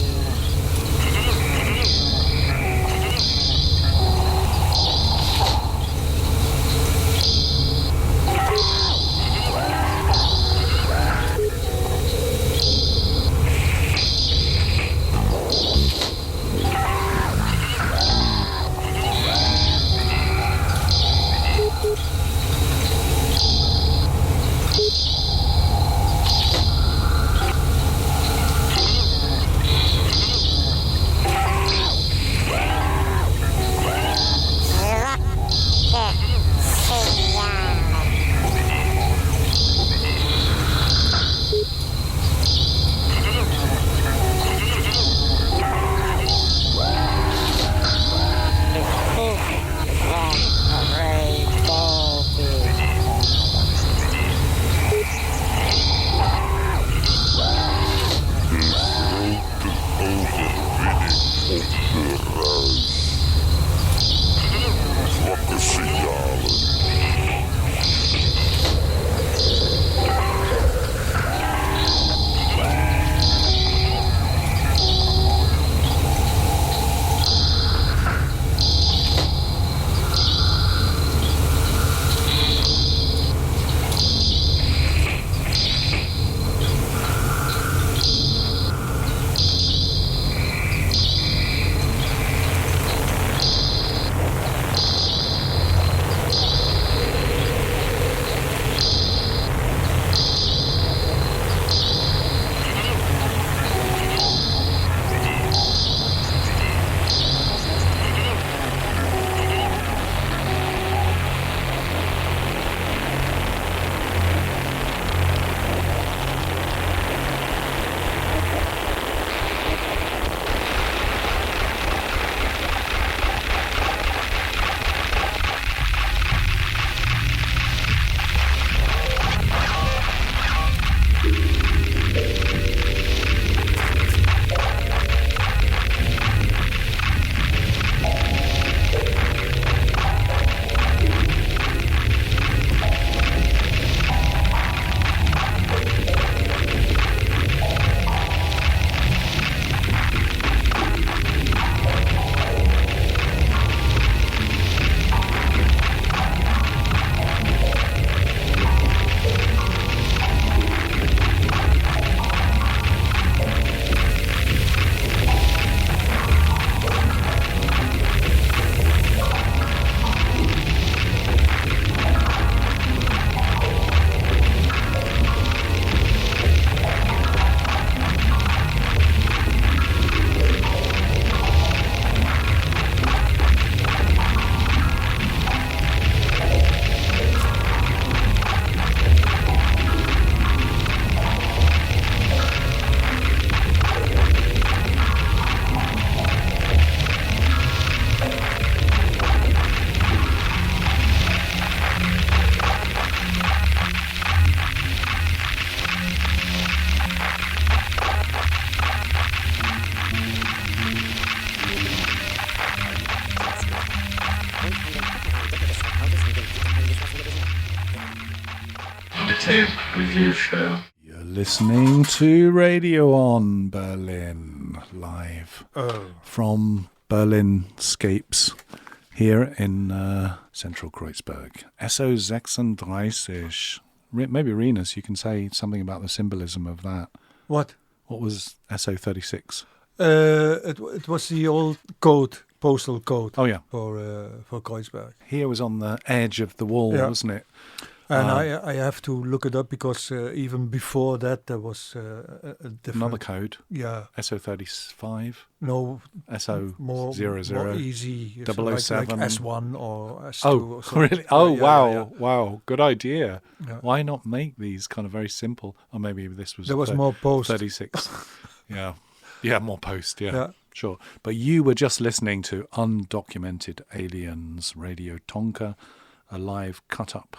Festive Review Show. You're listening to Radio On Berlin, live from Berlinscapes here in central Kreuzberg. SO36. Maybe Rinus, you can say something about the symbolism of that. What? What was SO36? It was the old code, postal code. Oh yeah, for Kreuzberg. here was on the edge of the wall, wasn't it? And I have to look it up because even before that there was a different... Another code. Yeah. SO35. No. SO00. More easy. 007. Like S1 or S2 Oh, or something. really? Oh, Yeah, wow. yeah. Wow. Good idea. Yeah. Why not make these kind of very simple? Or maybe this was... There was more post. 36. Yeah. Yeah, more post, yeah. Yeah. Sure. But you were just listening to Undocumented Aliens Radio Tonka, a live cut-up.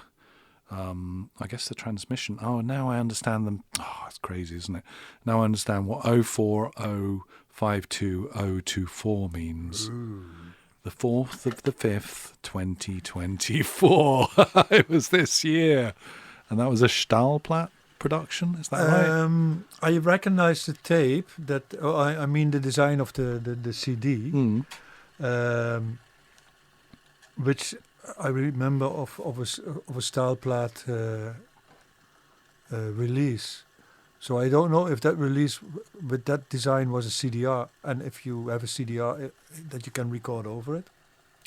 I guess the transmission. Oh, now I understand them. Oh, it's crazy, isn't it? Now I understand what 04052024 means. Ooh. The 4th of the 5th, 2024. It was this year. And that was a Stahlplatte production, is that right? I recognize the tape, I mean the design of the CD, which I remember of a Stahlplatte release. So I don't know if that release with that design was a CDR, and if you have a CDR that you can record over it.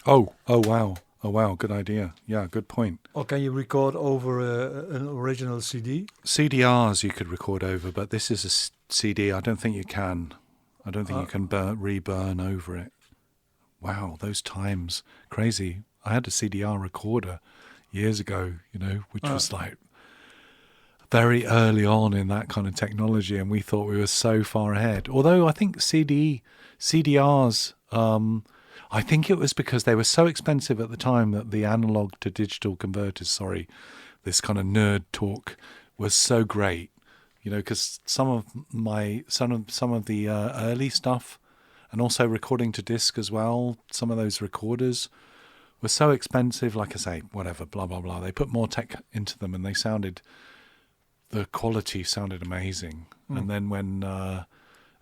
Oh, wow. Oh, wow, good idea. Yeah, good point. Or can you record over an original CD? CDRs you could record over, but this is a CD. I don't think you can. I don't think you can reburn over it. Wow, those times. Crazy. I had a CDR recorder years ago, which was like very early on in that kind of technology, and we thought we were so far ahead. Although I think CDRs... I think it was because they were so expensive at the time that the analog to digital converters, this kind of nerd talk, was so great, because some of the early stuff, and also recording to disc as well, some of those recorders were so expensive, like I say, whatever, blah, blah, blah. They put more tech into them and the quality sounded amazing. And then when,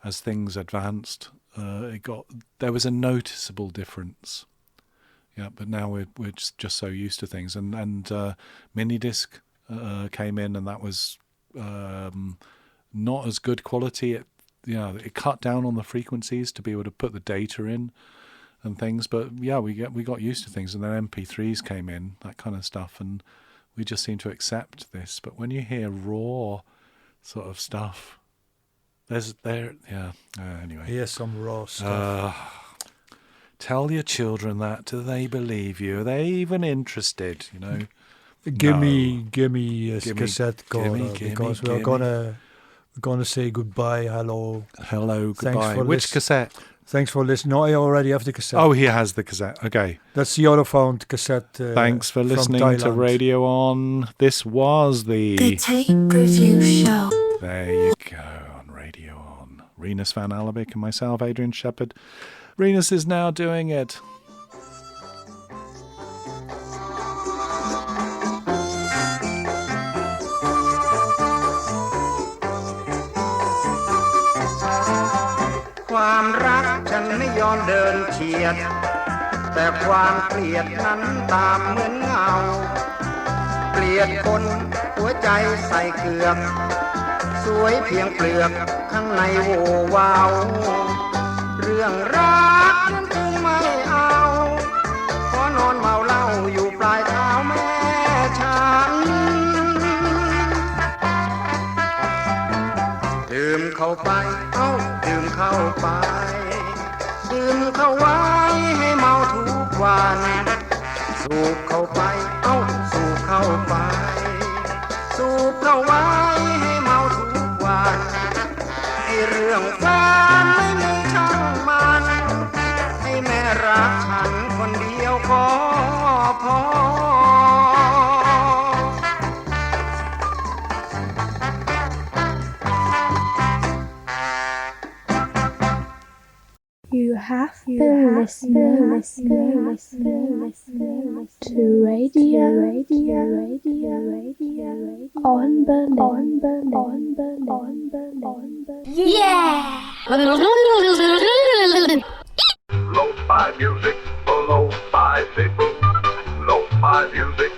as things advanced, there was a noticeable difference. Yeah, but now we're just so used to things, and mini disc came in, and that was not as good quality. It cut down on the frequencies to be able to put the data in and things. But yeah, we got used to things, and then MP3s came in, that kind of stuff, and we just seem to accept this. But when you hear raw sort of stuff. Anyway. Here's some raw stuff. Tell your children that. Do they believe you? Are they even interested? Give me a cassette caller, because we're gonna say goodbye. Hello, goodbye. Which cassette? Thanks for listening. No, I already have the cassette. Oh, he has the cassette. Okay. That's the Autofound cassette. Thanks for listening to Radio On. This was the Tape Review Show. There you go. Rinus van Alebeek and myself, Adrian Shephard. Rinus is now doing it.ความรักฉันไม่ยอมเดินเฉียดแต่ความเกลียดนั้นตามเหมือนเงาเกลียดคนหัวใจใส่เกลือกสวยเพียงเปลือกข้างในโหววาวเรื่องรักนั้นจึงไม่เอาขอนอนเมาเหล้าอยู่ปลายเท้าแม่ฉันดื่มเข้าไปดื่มเข้าไปดื่มเข้าไว้ให้เมาทุกวันสูบเข้าไปสูบเข้าไปสูบเข้าไว้ให้เมาทุกวันไอ้เรื่องแฟนไม่มีช่างมันให้แม่รักฉันคนเดียวก็พอYou have been listening to Radio on Berlin. Yeah! Lo-fi music for lo-fi people. Lo-fi music